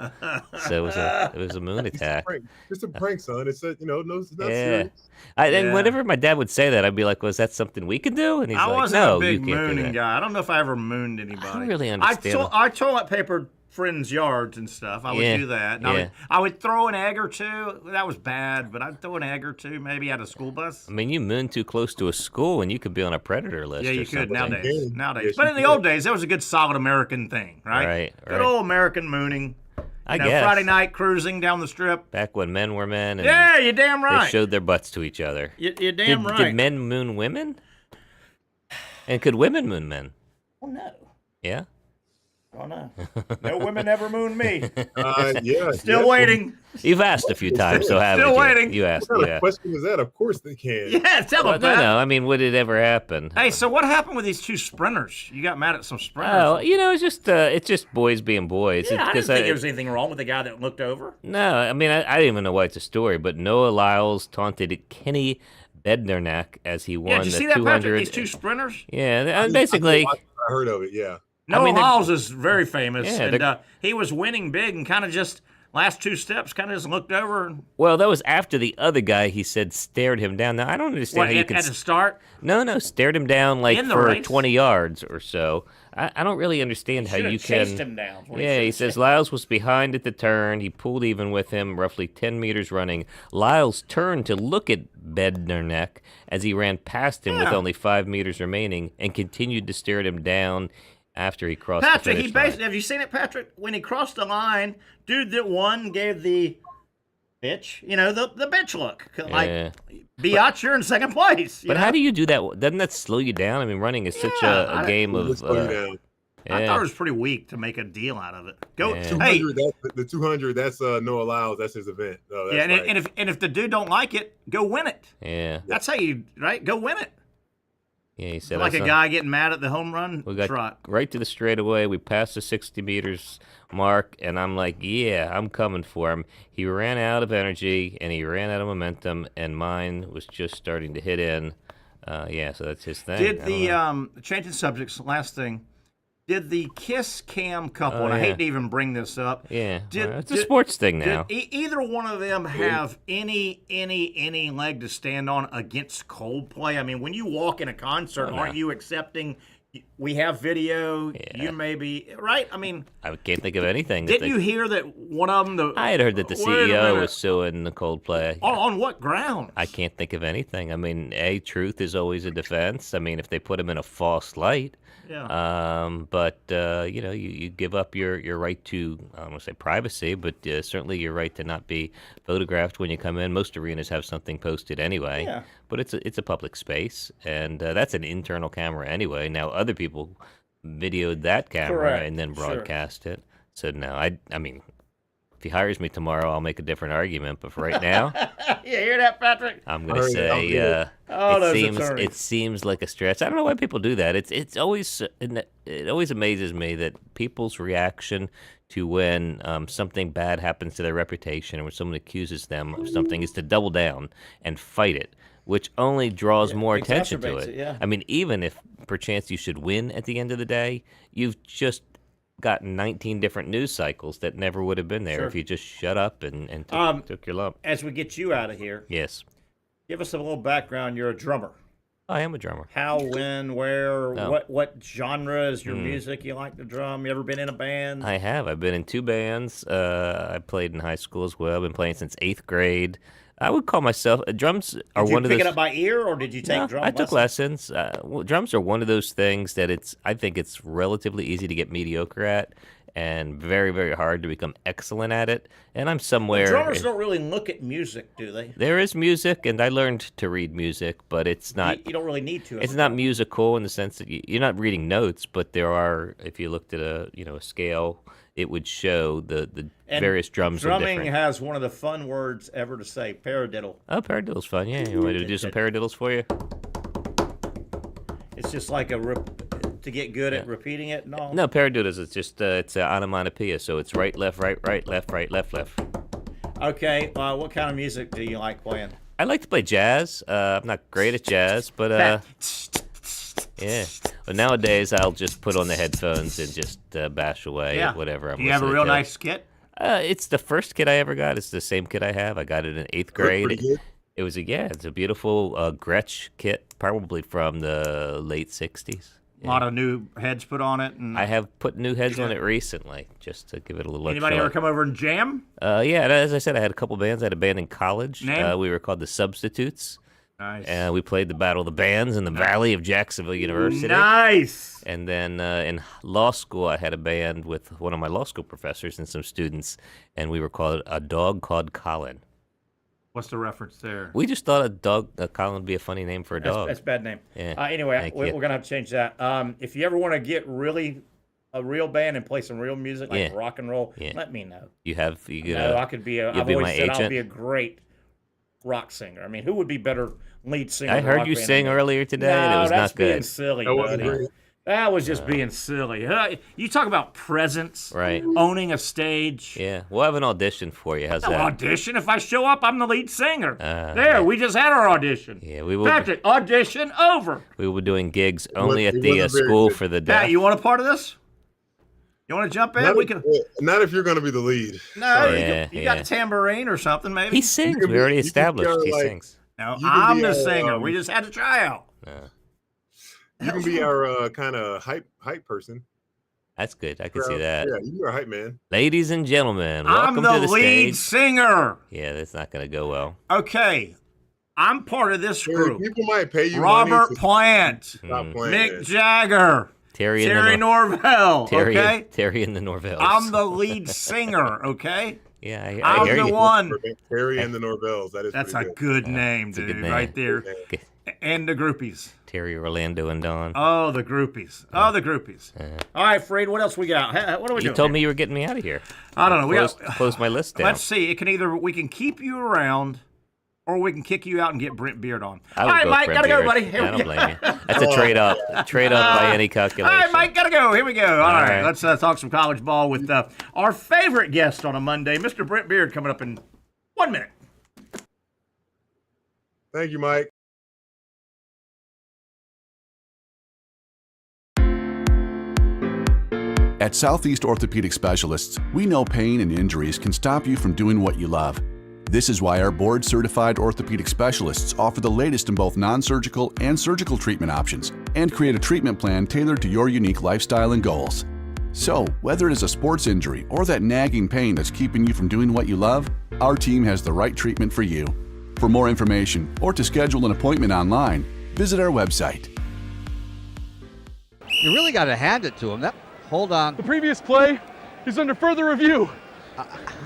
So it was a moon attack. Just a prank, son. It's a, no, it's not Yeah. serious. And whenever my dad would say that, I'd be like, "Was that something we could do?" And he's I like, wasn't "No, a big you can't do mooning that." guy. I don't know if I ever mooned anybody. I don't really understand. I toilet papered friends' yards and stuff. I would do that. And I would throw an egg or two. That was bad, but I'd throw an egg or two, maybe at a school bus. I mean, you mooned too close to a school, and you could be on a predator list. Yeah, or you could something. nowadays. Yes, But you in the could. old days, that was a good, solid American thing, right? Right. Good old American mooning. I You know, guess. Friday night cruising down the strip. Back when men were men. And Yeah, you're damn right. They showed their butts to each other. You're damn right. Did men moon women? And could women moon men? Oh, no. Yeah. Oh, no. No women ever mooned me. Yeah. Still waiting. You've asked a few times, so haven't Still you? waiting. You asked. What kind Yeah. of question is that? Of course they can. Yeah, tell Well, them that. no. I mean, would it ever happen? Hey, so what happened with these two sprinters? You got mad at some sprinters. Oh, it's just boys being boys. Yeah, I didn't 'cause think there was anything wrong with the guy that looked over. No, I mean, I didn't even know why it's a story, but Noah Lyles taunted Kenny Bednarnak as he won Yeah, did you the see that, 200. Patrick? These two sprinters? Yeah, basically. I heard of it. Yeah. Noah Lyles is very famous, Yeah, and he was winning big and kind of just last two steps kind of just looked over. And, Well, that was after the other guy, he said, stared him down. Now, I don't understand how you can... at the start? No, stared him down like In the for race? 20 yards or so. I don't really understand how Should've you can... chased him down, is what he Yeah, he should have says Lyles was behind at the turn. He pulled even with him, roughly 10 meters running. Lyles turned to look at Bednarnek as he ran past him with Yeah. only 5 meters remaining and continued to stare at him down after he crossed Patrick, the he finish line. basically, have you seen it, Patrick? When he crossed the line, dude that won gave the bitch, the bitch look. Like, Yeah. Biatch, you're in second place. But how do you do that? Doesn't that slow you down? I mean, running is such a game of... I thought it was pretty weak to make a deal out of it. Go, Yeah. 200, the 200, that's Noah Lyles. That's his event. No, that's yeah, right. and if the dude don't like it, go win it. Yeah. That's how you, right? Go win it. Yeah, he said... Like I a saw- guy getting mad at the home run We got trot. right to the straightaway. We passed the 60 meters mark, and I'm like, yeah, I'm coming for him. He ran out of energy, and he ran out of momentum, and mine was just starting to hit in. Yeah, so that's his thing. Did I don't know. changing subjects, last thing, did the Kiss Cam couple, Oh, and I yeah. hate to even bring this up. Yeah, well, it's a sports thing now. Did either one of them have any leg to stand on against Coldplay? I mean, when you walk in a concert, Oh, no. aren't you accepting, we have video, you may be, right? I mean, I can't think of anything. didn't you hear that one of them, I had heard that the Wait a CEO minute. was suing the Coldplay. on what ground? I can't think of anything. I mean, truth is always a defense. I mean, if they put him in a false light. Yeah. But you give up your right to, I don't want to say privacy, but certainly your right to not be photographed when you come in. Most arenas have something posted anyway. Yeah. But it's a public space, and that's an internal camera anyway. Now other people videoed that camera Correct. and then Sure. broadcast it. So no, I mean, if he hires me tomorrow, I'll make a different argument. But for right now, You hear that, Patrick? I'm gonna say those it attorneys. seems like a stretch. I don't know why people do that. It always amazes me that people's reaction to when something bad happens to their reputation or when someone accuses them of something is to double down and fight it, which only draws more attention to exacerbates it. it, yeah. I mean, even if perchance you should win at the end of the day, you've just got 19 different news cycles that never would have been there Sure. if you just shut up and took your lump. As we get you out of here, Yes. give us a little background. You're a drummer. I am a drummer. How, when, where, Oh. what genre is your music you like to drum? You ever been in a band? I have. I've been in 2 bands. I played in high school as well. I've been playing since 8th grade. I would call myself drums are Did one you of pick those. it up by ear, or did you take No, drum I took lessons? lessons. Drums are one of those things that I think it's relatively easy to get mediocre at, and very, very hard to become excellent at it. And I'm somewhere. Drummers don't really look at music, do they? There is music, and I learned to read music, but it's not. You don't really need to. It's not musical in the sense that you're not reading notes, but there are. If you looked at a scale, it would show the And various drums are drumming different. has one of the fun words ever to say, paradiddle. Oh, paradiddle's fun. Yeah, you want me to do some paradiddles for you? It's just like to get good at repeating it and all. No, paradiddles is just it's an onomatopoeia, so it's right, left, left, right, left. Okay, what kind of music do you like playing? I like to play jazz. I'm not great at jazz, but yeah. But nowadays, I'll just put on the headphones and just bash away at whatever I'm Do you have a listening real to. nice kit? It's the first kit I ever got. It's the same kit I have. I got it in 8th grade. Pretty good. It was it's a beautiful Gretsch kit, probably from the late 60s. A lot of new heads put on it. And I have put new heads on it recently, just to give it a little anybody extra. ever come over and jam? Yeah, as I said, I had a couple bands. I had a band in college. Name? We were called the Substitutes. Nice. And we played the Battle of the Bands in the Valley of Jacksonville University. Nice. And then in law school, I had a band with one of my law school professors and some students, and we were called A Dog Called Colin. What's the reference there? We just thought a Colin would be a funny name for a dog. That's a bad name. Yeah. Anyway, Thank we're you. going to have to change that. If you ever want to get a real band and play some real music, like Yeah. rock and roll, Yeah. let me know. You have you could, No, I could be you'll I've be always my said agent. I'll be a great rock singer. I mean, who would be better lead singer? I of a heard rock you band sing than me? earlier today, No, and it was that's not being good. silly, That wasn't buddy. great. That was just being silly. You talk about presence, Right. owning a stage. Yeah, we'll have an audition for you. How's No that? audition. If I show up, I'm the lead singer. Yeah. We just had our audition. Yeah, we will. Patrick, audition over. We will be doing gigs only at it the wasn't very school good. for the deaf. Pat, you want a part of this? You want to jump in? Not if you're going to be the lead. No, Yeah, you yeah. got tambourine or something, maybe. He sings. We already established he sings. No, you can I'm be the our, singer. We just had a tryout. You can be our kind of hype person. That's good. I can see that. Yeah, you're a hype man. Ladies and gentlemen, I'm welcome the to the lead stage. singer. Yeah, that's not going to go well. Okay, I'm part of this group. People might pay you Robert money to Plant, stop playing. Mick Jagger, Terry and Terry the Norvelle. Terry, Okay, Terry and the Norvelles. I'm the lead singer. Okay, Yeah, I I'm hear the you. one. Terry and the Norvelles. That's a pretty good name, It's a dude, good name. right there. And the groupies. Terry, Orlando, and Don. Oh, the groupies. Oh, the groupies. All right, Fred, what else we got? What are we You doing? told here? me you were getting me out of here. I don't know. We got Close my list down. Let's see. It can we can keep you around, or we can kick you out and get Brent Beaird on. I All would right, go Mike, Brent gotta go, Beaird. buddy. Here I we don't go. blame you. That's a trade up. Trade up by any All calculation. right, Mike, gotta go. Here we go. All right, right. let's talk some college ball with our favorite guest on a Monday, Mr. Brent Beaird, coming up in 1 minute. Thank you, Mike. At Southeast Orthopedic Specialists, we know pain and injuries can stop you from doing what you love. This is why our board-certified orthopedic specialists offer the latest in both non-surgical and surgical treatment options and create a treatment plan tailored to your unique lifestyle and goals. So, whether it is a sports injury or that nagging pain that's keeping you from doing what you love, our team has the right treatment for you. For more information or to schedule an appointment online, visit our website. You really got to hand it to him. Hold on. The previous play is under further review.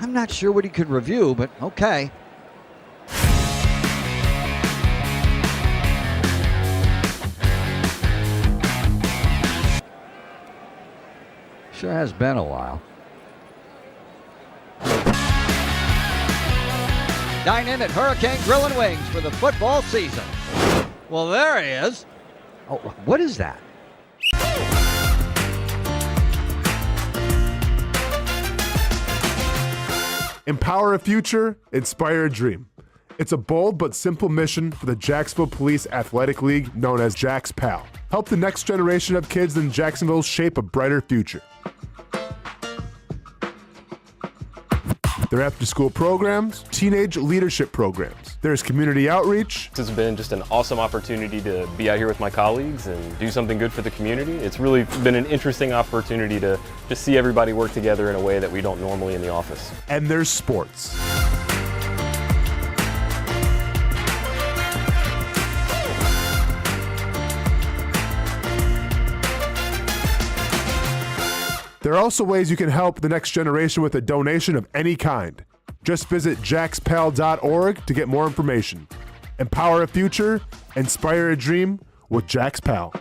I'm not sure what he could review, but okay. Sure has been a while. Dine in at Hurricane Grill and Wings for the football season. Well, there he is. Oh, what is that? Empower a future, inspire a dream. It's a bold but simple mission for the Jacksonville Police Athletic League known as Jax Pal. Help the next generation of kids in Jacksonville shape a brighter future. Their after-school programs, teenage leadership programs. There's community outreach. This has been just an awesome opportunity to be out here with my colleagues and do something good for the community. It's really been an interesting opportunity to just see everybody work together in a way that we don't normally in the office. And there's sports. There are also ways you can help the next generation with a donation of any kind. Just visit jaxpal.org to get more information. Empower a future, inspire a dream with Jax Pal.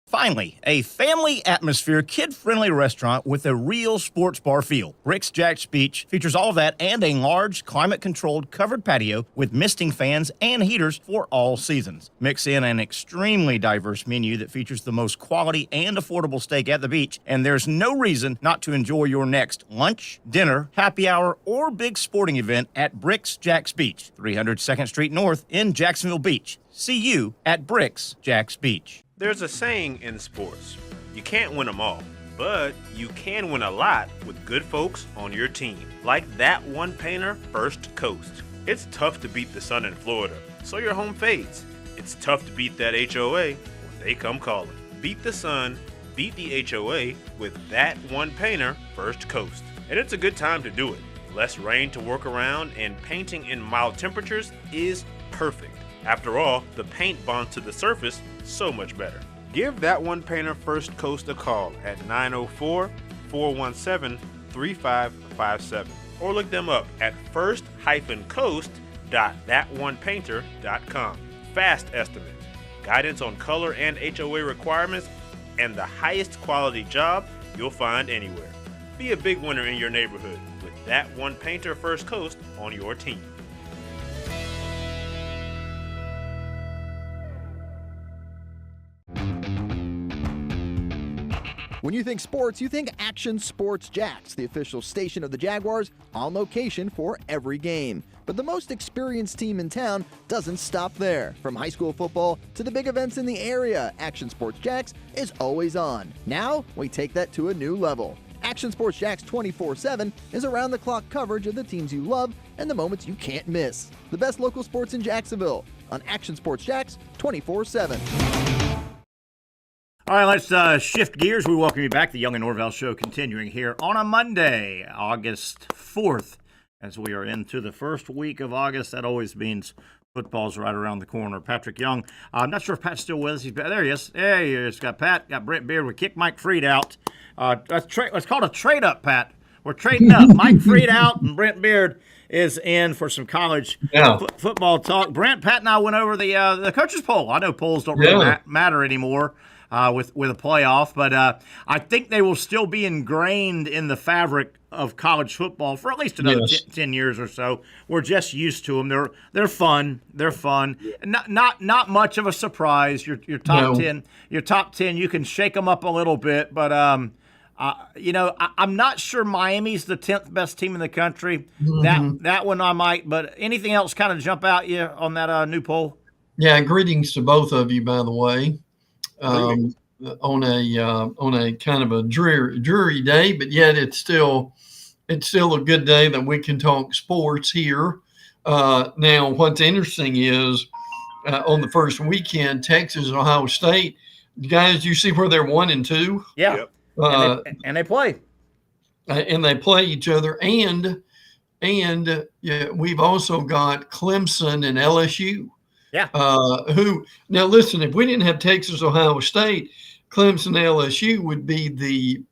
Finally, a family atmosphere, kid-friendly restaurant with a real sports bar feel. Bricks Jack's Beach features all of that and a large, climate-controlled covered patio with misting fans and heaters for all seasons. Mix in an extremely diverse menu that features the most quality and affordable steak at the beach, and there's no reason not to enjoy your next lunch, dinner, happy hour, or big sporting event at Bricks Jack's Beach, 300 2nd Street North in Jacksonville Beach. See you at Bricks Jack's Beach. There's a saying in sports, you can't win them all, but you can win a lot with good folks on your team. Like that one painter, First Coast. It's tough to beat the sun in Florida, so your home fades. It's tough to beat that HOA when they come calling. Beat the sun, beat the HOA with that one painter, First Coast. And it's a good time to do it. Less rain to work around and painting in mild temperatures is perfect. After all, the paint bonds to the surface so much better. Give that one painter First Coast a call at 904-417-3557 or look them up at first-coast.thatonepainter.com. Fast estimate, guidance on color and HOA requirements, and the highest quality job you'll find anywhere. Be a big winner in your neighborhood with that one painter First Coast on your team. When you think sports, you think Action Sports Jax, the official station of the Jaguars, on location for every game. But the most experienced team in town doesn't stop there. From high school football to the big events in the area, Action Sports Jax is always on. Now, we take that to a new level. Action Sports Jax 24/7 is around-the-clock coverage of the teams you love and the moments you can't miss. The best local sports in Jacksonville on Action Sports Jax 24/7. All right, let's shift gears. We welcome you back. The Young and Norvelle Show continuing here on a Monday, August 4th, as we are into the first week of August. That always means football's right around the corner. Patrick Young, I'm not sure if Pat's still with us. There he is. There he is. Got Pat, got Brent Beaird. We kicked Mike Freed out. Let's call it a trade-up, Pat. We're trading up. Mike Freed out, and Brent Beaird is in for some college football talk. Brent, Pat, and I went over the coaches poll. I know polls don't really matter anymore. With a playoff, but I think they will still be ingrained in the fabric of college football for at least another 10 years or so. We're just used to them. They're fun. They're fun. Not much of a surprise. Your top 10. Your top 10. You can shake them up a little bit, but I'm not sure Miami's the 10th best team in the country. That one I might, but anything else kind of jump out you on that new poll? Yeah. Greetings to both of you, by the way. On a kind of a dreary day, but yet it's still a good day that we can talk sports here. Now, what's interesting is on the first weekend, Texas, Ohio State, guys, you see where they're 1-2? Yeah, and they play, and they play each other, and we've also got Clemson and LSU. Yeah. Who now listen? If we didn't have Texas, Ohio State, Clemson, LSU would be the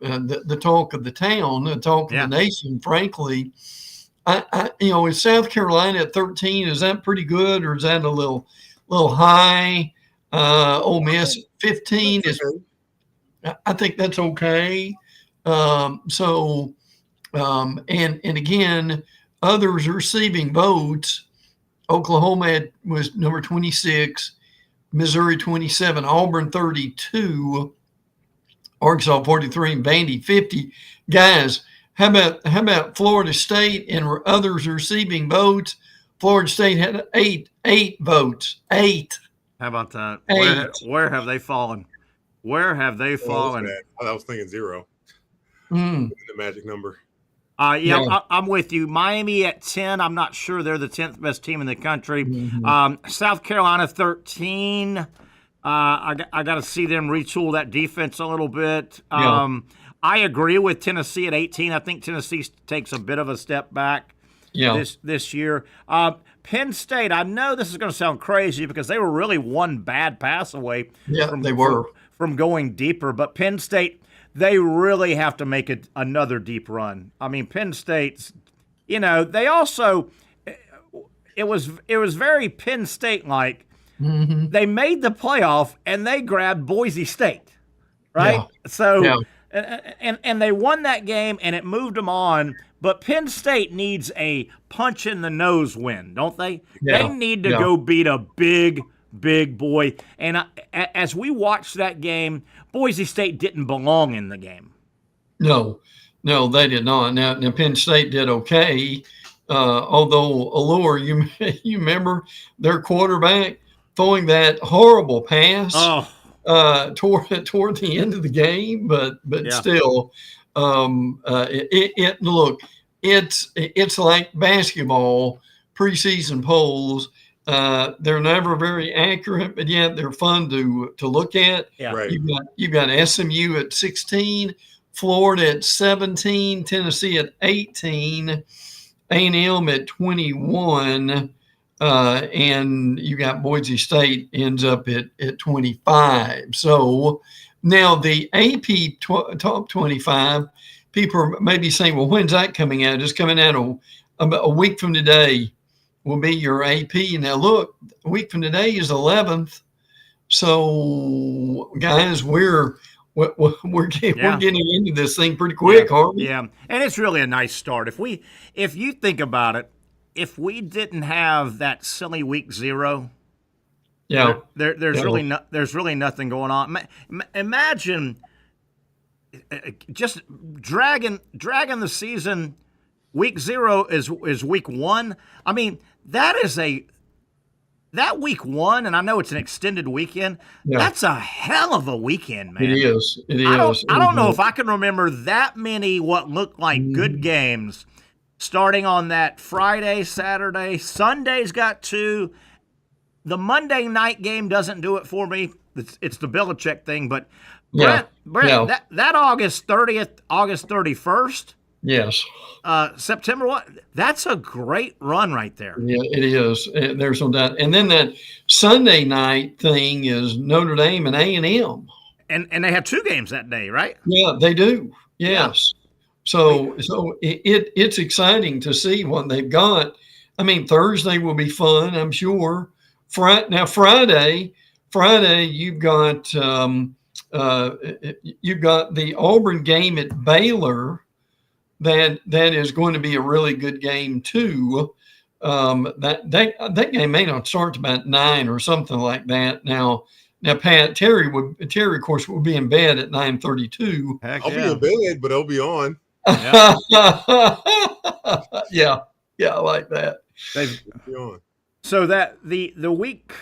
talk of the town, the talk of the nation. Frankly, is South Carolina at 13? Is that pretty good, or is that a little high? Ole Miss 15 is. I think that's okay. And again, others receiving votes. Oklahoma was number 26, Missouri 27, Auburn 32, Arkansas 43, and Vandy 50. Guys, how about Florida State and others receiving votes? Florida State had eight votes. 8. How about that? Where have they fallen? Where have they fallen? I was thinking 0. The magic number. I'm with you. Miami at 10. I'm not sure they're the 10th best team in the country. South Carolina 13. I got to see them retool that defense a little bit. I agree with Tennessee at 18. I think Tennessee takes a bit of a step back this year. Penn State, I know this is going to sound crazy because they were really one bad pass away from going deeper. But Penn State, they really have to make another deep run. I mean, Penn State's, they also, it was very Penn State-like. Mm-hmm. They made the playoff, and they grabbed Boise State, right? Yeah. So, Yeah. And they won that game, and it moved them on. But Penn State needs a punch-in-the-nose win, don't they? Yeah. They need to go beat a big boy. And as we watched that game, Boise State didn't belong in the game. No, they did not. Now Penn State did okay, although Allure, you remember their quarterback throwing that horrible pass toward the end of the game, but still, look, it's like basketball preseason polls. They're never very accurate, but yet they're fun to look at. Yeah. Right. You've got SMU at 16, Florida at 17, Tennessee at 18, A&M at 21, and you got Boise State ends up at 25. So now the AP top 25, people are maybe saying, well, when's that coming out? It's coming out a week from today. Will be your AP. Now, look, a week from today is 11th. So, guys, we're getting into this thing pretty quick, aren't we? Yeah, and it's really a nice start. If you think about it, if we didn't have that silly week 0, there's really nothing going on. Imagine just dragging the season. Week 0 is week 1. I mean, that week 1, and I know it's an extended weekend. Yeah. That's a hell of a weekend, man. It is. I don't know if I can remember that many what looked like good games starting on that Friday, Saturday. Sunday's got 2. The Monday night game doesn't do it for me. It's the Belichick thing, but Brent, that August 30th, August 31st. Yes. September 1, that's a great run right there. Yeah, it is. There's no doubt. And then that Sunday night thing is Notre Dame and A&M. And they have 2 games that day, right? Yeah, they do. Yes. Yeah. So it's exciting to see what they've got. I mean, Thursday will be fun, I'm sure. Friday, you've got the Auburn game at Baylor. That is going to be a really good game too. That game may not start about 9 or something like that. Now Terry of course will be in bed at 9:32. I'll be in bed, but I'll be on. Yeah, I like that. So that the week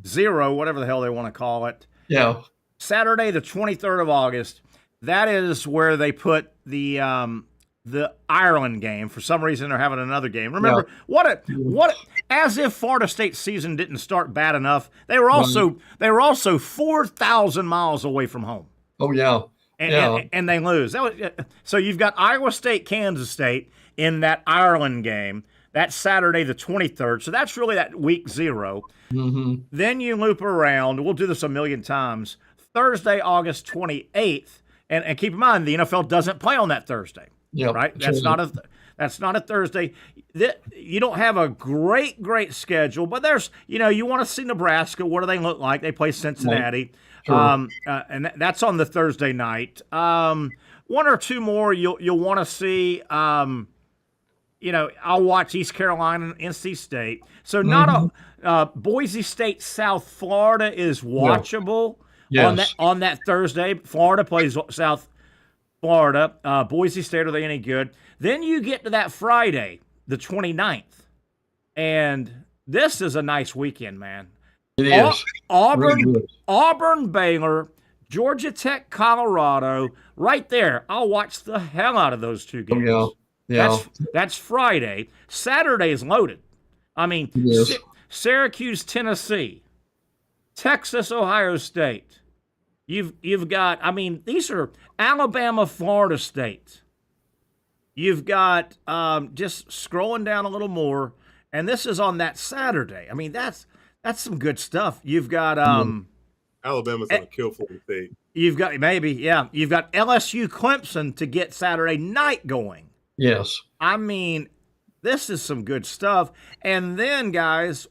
0, whatever the hell they want to call it. Yeah. Saturday, the 23rd of August. That is where they put the Ireland game. For some reason, they're having another game. Remember, what as if Florida State's season didn't start bad enough. They were also 4,000 miles away from home. Oh yeah, and they lose. So you've got Iowa State, Kansas State in that Ireland game. That's Saturday the 23rd. So that's really that week 0. Mm-hmm. Then you loop around. We'll do this a million times. Thursday, August 28th, and keep in mind the NFL doesn't play on that Thursday. Yeah, right. That's not a Thursday. You don't have a great schedule, but there's you want to see Nebraska. What do they look like? They play Cincinnati, Sure. And that's on the Thursday night. 1 or 2 more you'll want to see. I'll watch East Carolina and NC State. So not Boise State, South Florida is watchable on that Thursday. Florida plays South Florida. Boise State, are they any good? Then you get to that Friday, the 29th. And this is a nice weekend, man. It is. Auburn, Baylor, Georgia Tech, Colorado. Right there. I'll watch the hell out of those 2 games. Oh, yeah. That's Friday. Saturday is loaded. I mean, Syracuse, Tennessee, Texas, Ohio State. You've got, these are Alabama, Florida State. You've got, just scrolling down a little more, and this is on that Saturday. That's some good stuff. You've got Alabama's going to kill Florida State. You've got LSU Clemson to get Saturday night going. Yes. I mean, this is some good stuff. And then, guys,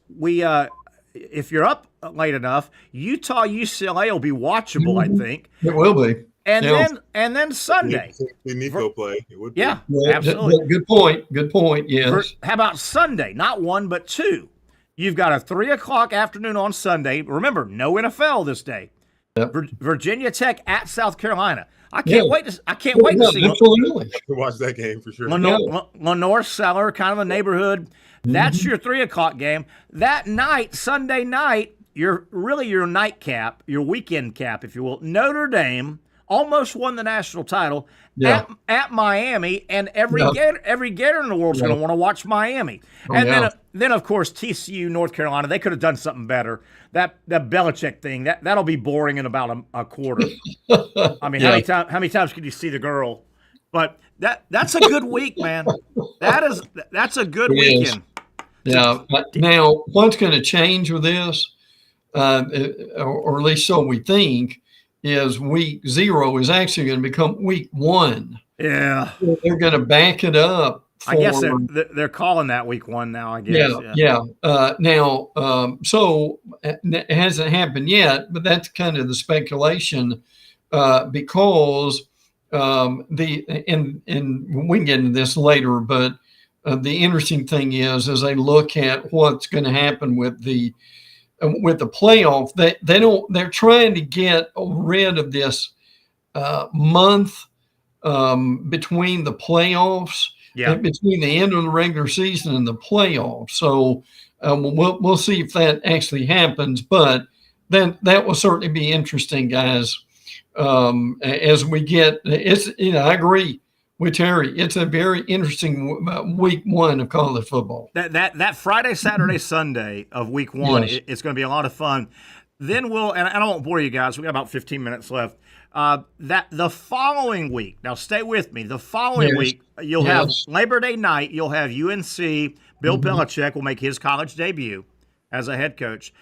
if you're up late enough, Utah UCLA will be watchable, I think. It will be. And then Sunday. Nico play. It would be. Yeah, absolutely. Good point. Good point. Yes. How about Sunday? Not one, but two. You've got a 3:00 afternoon on Sunday. Remember, no NFL this day. Yep. Virginia Tech at South Carolina. I can't wait to see. Absolutely. Watch that game for sure. Lenore Seller, kind of a neighborhood. That's your 3:00 game. That night, Sunday night, your nightcap, your weekend cap, if you will. Notre Dame almost won the national title at Miami, and every Gator in the world is going to want to watch Miami. Then of course TCU, North Carolina, they could have done something better. That Belichick thing that'll be boring in about a quarter. I mean, how many times could you see the girl? But that's a good week, man. That's a good weekend. Yeah. Now, what's going to change with this, or at least so we think, is week 0 is actually going to become week 1. Yeah. They're going to back it up. I guess they're calling that week 1 now, I guess. Yeah. So it hasn't happened yet, but that's kind of the speculation because and we can get into this later, but the interesting thing is as they look at what's going to happen with the playoff, they're trying to get rid of this month between the playoffs, between the end of the regular season and the playoffs. So we'll see if that actually happens, but then that will certainly be interesting, guys. As we get, I agree with Terry. It's a very interesting week 1 of college football. That Friday, Saturday, Sunday of week 1, it's going to be a lot of fun. Then and I won't bore you guys. We got about 15 minutes left. That the following week. Now stay with me. The following week, you'll have Labor Day night. You'll have UNC. Bill Belichick will make his college debut as a head coach.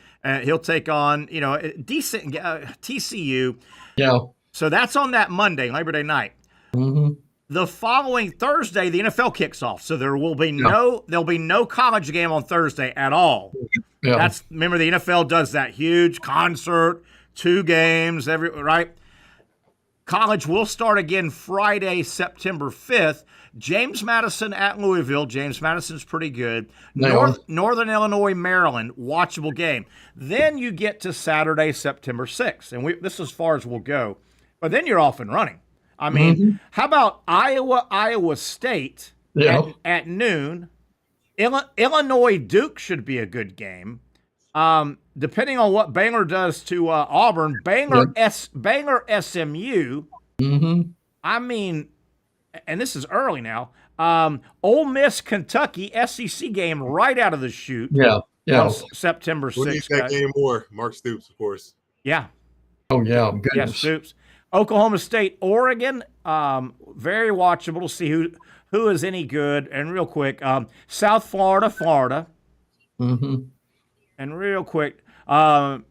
He'll take on decent TCU. Yeah. So that's on that Monday, Labor Day night. Mm-hmm. The following Thursday, the NFL kicks off, so there'll be no college game on Thursday at all. Yeah. Remember the NFL does that huge concert, 2 games right. College will start again Friday, September 5th. James Madison at Louisville. James Madison's pretty good. Northern Illinois, Maryland, watchable game. Then you get to Saturday, September 6th, and this is as far as we'll go. But then you're off and running. I mean, how about Iowa State at noon? Illinois Duke should be a good game. Depending on what Baylor does to Auburn, Baylor SMU. Mm-hmm. I mean, and this is early now. Ole Miss Kentucky SEC game right out of the chute. Yeah. On September 6th. We'll need that game more. Mark Stoops, of course. Yeah. Oh yeah. Goodness. Yeah, Stoops. Oklahoma State, Oregon, very watchable to see who is any good. And real quick, South Florida. Mm-hmm. And real quick, trying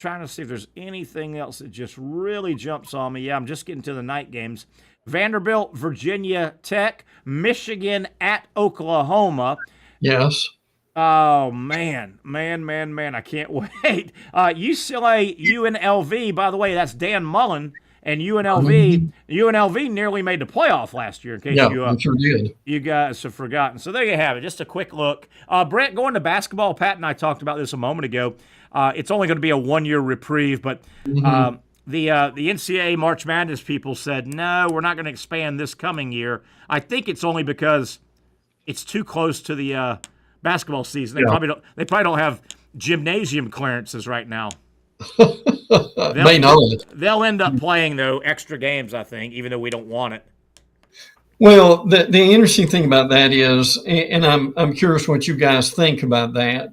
to see if there's anything else that just really jumps on me. Yeah, I'm just getting to the night games. Vanderbilt, Virginia Tech, Michigan at Oklahoma. Yes. Oh, man. I can't wait. UCLA, UNLV, by the way, that's Dan Mullen. And UNLV nearly made the playoff last year, in case sure did. You guys have forgotten. So there you have it. Just a quick look. Brent, going to basketball, Pat and I talked about this a moment ago. It's only going to be a 1-year reprieve, but the NCAA March Madness people said, no, we're not going to expand this coming year. I think it's only because it's too close to the basketball season. They probably don't have gymnasium clearances right now. They'll end up playing though extra games, I think, even though we don't want it. Well, the interesting thing about that is, and I'm curious what you guys think about that.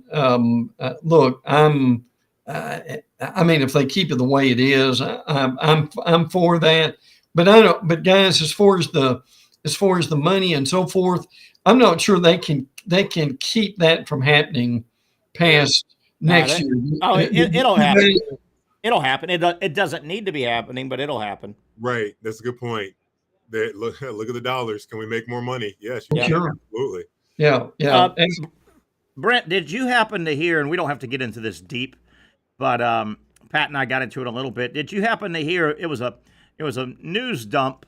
Look, I mean, if they keep it the way it is, I'm for that. But I don't. But guys, as far as the money and so forth, I'm not sure they can keep that from happening past next year. Oh, it'll happen. It'll happen. It doesn't need to be happening, but it'll happen. Right. That's a good point. Look at the dollars. Can we make more money? Yes, Sure. absolutely. Yeah. Brent, did you happen to hear, and we don't have to get into this deep, but Pat and I got into it a little bit. Did you happen to hear it was a news dump?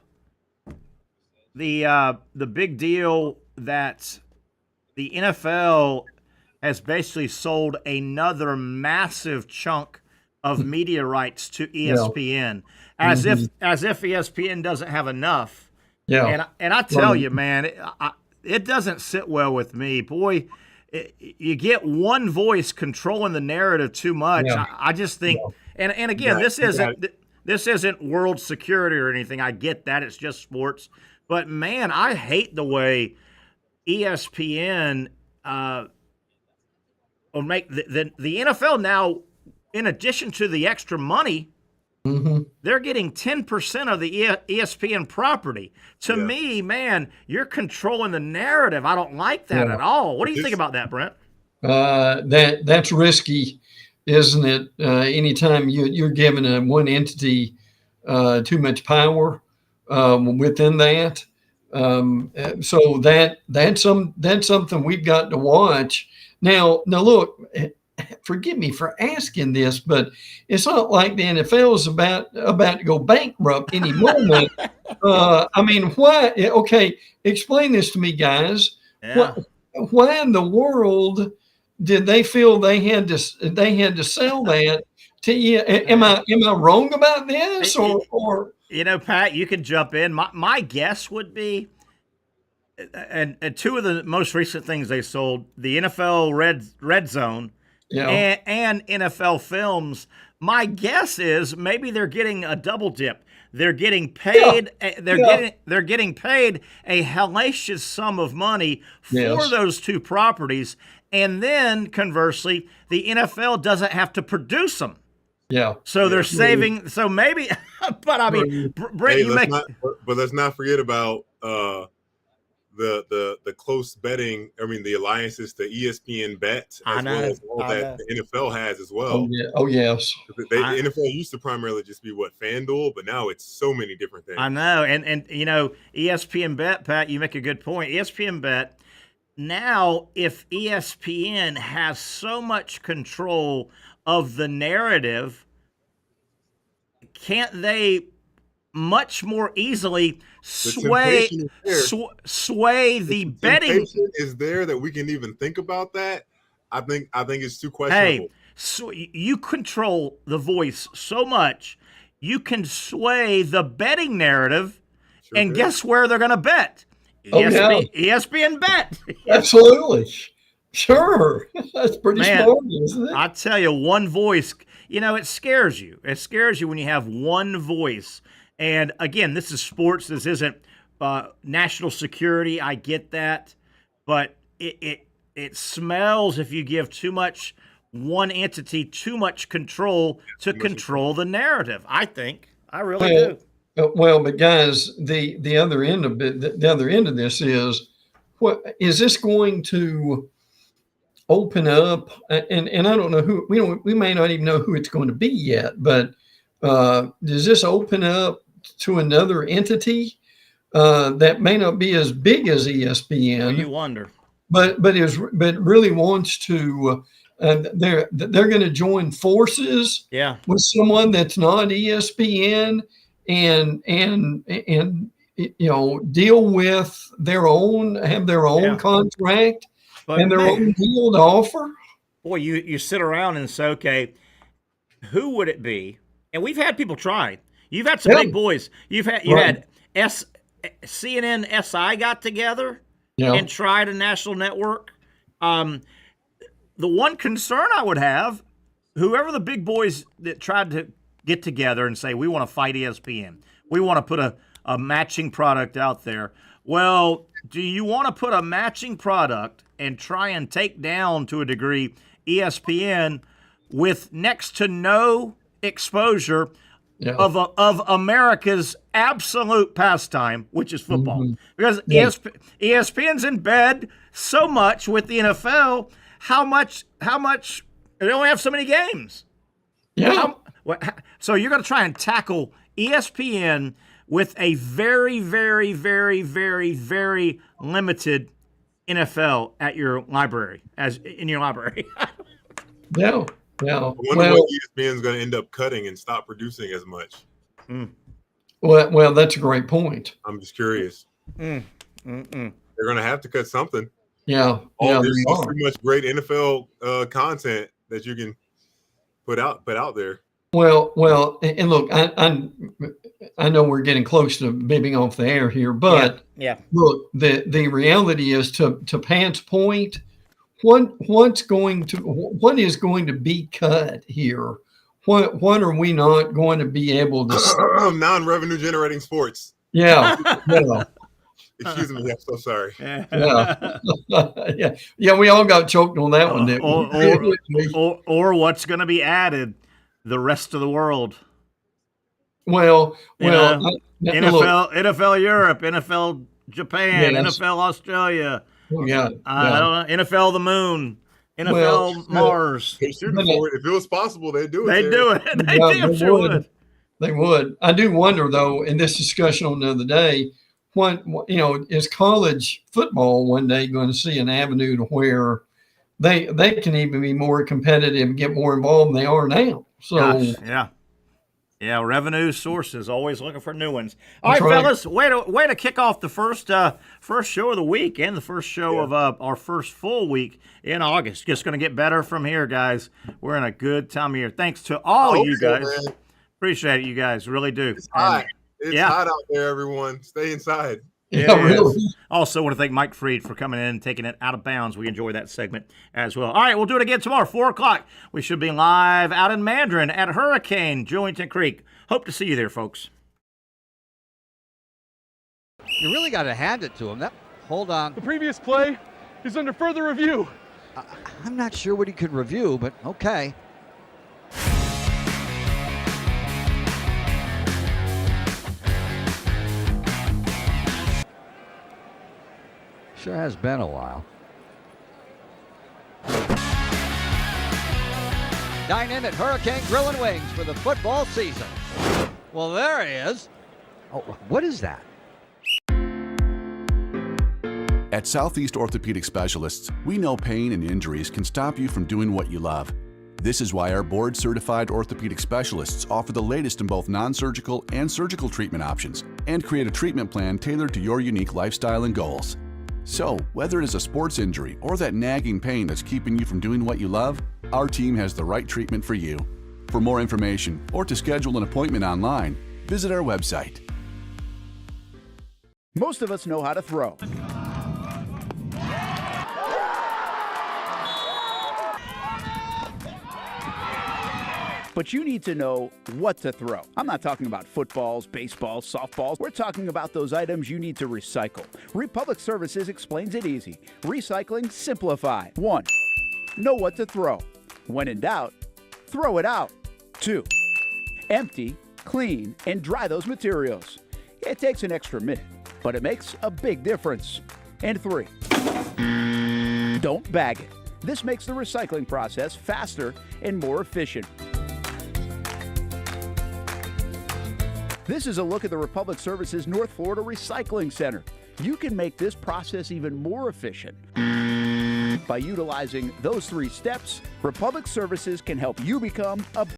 The big deal that the NFL has basically sold another massive chunk of media rights to ESPN, as if ESPN doesn't have enough. Yeah. And I tell you, man, it doesn't sit well with me, boy. You get one voice controlling the narrative too much. Yeah. I just think, and again, this isn't world security or anything. I get that, it's just sports. But man, I hate the way ESPN will make the NFL now. In addition to the extra money, they're getting 10% of the ESPN property. To me, man, you're controlling the narrative. I don't like that at all. What do you think about that, Brent? That's risky, isn't it? Anytime you're giving one entity too much power within that. So that's something we've got to watch. Now look. Forgive me for asking this, but it's not like the NFL is about to go bankrupt any moment. I mean, why? Okay, explain this to me, guys. Yeah. Why in the world did they feel they had to sell that to you? Am I wrong about this, or Pat, you can jump in. My guess would be, and two of the most recent things they sold, the NFL Red Zone. Yeah. And NFL Films. My guess is maybe they're getting a double dip. They're getting paid. They're getting paid a hellacious sum of money for those two properties, and then conversely, the NFL doesn't have to produce them. Yeah. So they're saving. So maybe, but I mean, Brent, but let's not forget about the close betting. I mean, the alliances to ESPN Bet, as well as all that the NFL has as well. Oh, yeah. Oh yes. The NFL used to primarily just be FanDuel, but now it's so many different things. I know, and ESPN Bet, Pat, you make a good point. ESPN Bet. Now, if ESPN has so much control of the narrative, can't they much more easily sway the betting? Is there that we can even think about that? I think it's too questionable. Hey, so you control the voice so much, you can sway the betting narrative, and guess where they're going to bet? ESPN Bet. Absolutely. Sure. That's pretty smart, isn't it? I tell you, one voice, it scares you. It scares you when you have one voice. And again, this is sports. This isn't national security. I get that. But it smells if you give one entity too much control to control the narrative, I think. I really do. Well, but guys, the other end of it, the other end of this is, what is this going to open up? And I don't know who, we may not even know who it's going to be yet, but does this open up to another entity that may not be as big as ESPN? You wonder, but really wants to. They're going to join forces with someone that's not ESPN and deal with have their own contract and their own deal to offer. Boy, you sit around and say, okay, who would it be? And we've had people try. You've had some big boys. You had CNN SI got together and tried a national network. The one concern I would have, whoever the big boys that tried to get together and say, we want to fight ESPN, we want to put a matching product out there. Well, do you want to put a matching product and try and take down, to a degree, ESPN with next to no exposure of America's absolute pastime, which is football? Because ESPN's in bed so much with the NFL. How much they only have so many games. So you're going to try and tackle ESPN with a very, very, very, very, very limited NFL at your library, in your library. Yeah. I wonder what ESPN is going to end up cutting and stop producing as much. Well, that's a great point. I'm just curious. They're going to have to cut something. Yeah. There's too much great NFL content that you can put out there. Well, and look, I know we're getting close to being off the air here, but look, the reality is to Pat's point, what is going to be cut here? What are we not going to be able to non-revenue generating sports? Yeah. Excuse me, I'm so sorry. Yeah. We all got choked on that one, didn't we? Or what's going to be added? The rest of the world. NFL Europe, NFL Japan, NFL Australia. I don't know, NFL the Moon, NFL Mars. If it was possible, they'd do it. They'd do it. They damn sure would. They would. I do wonder, though, in this discussion on the other day, is college football one day going to see an avenue to where they can even be more competitive, get more involved than they are now? So yeah, revenue sources always looking for new ones. All right, fellas, way to kick off the first show of the week and the first show of our first full week in August. Just going to get better from here, guys. We're in a good time of year. Thanks to all you guys. Man. Appreciate it, you guys. Really do. It's hot. It's hot out there, everyone. Stay inside. Yeah, really. Also want to thank Mike Freed for coming in and taking it out of bounds. We enjoy that segment as well. All right, we'll do it again tomorrow, 4 o'clock. We should be live out in Mandarin at Hurricane Jewington Creek. Hope to see you there, folks. You really got to hand it to him. Hold on. The previous play is under further review. I'm not sure what he could review, but okay. Sure has been a while. Dine in at Hurricane Grill and Wings for the football season. Well, there he is. Oh, what is that? At Southeast Orthopedic Specialists, we know pain and injuries can stop you from doing what you love. This is why our board-certified orthopedic specialists offer the latest in both non-surgical and surgical treatment options and create a treatment plan tailored to your unique lifestyle and goals. So, whether it is a sports injury or that nagging pain that's keeping you from doing what you love, our team has the right treatment for you. For more information or to schedule an appointment online, visit our website. Most of us know how to throw. But you need to know what to throw. I'm not talking about footballs, baseballs, softballs. We're talking about those items you need to recycle. Republic Services explains it easy. Recycling simplified. 1. Know what to throw. When in doubt, throw it out. 2. Empty, clean, and dry those materials. It takes an extra minute, but it makes a big difference. And 3. Don't bag it. This makes the recycling process faster and more efficient. This is a look at the Republic Services North Florida Recycling Center. You can make this process even more efficient. By utilizing those 3 steps, Republic Services can help you become a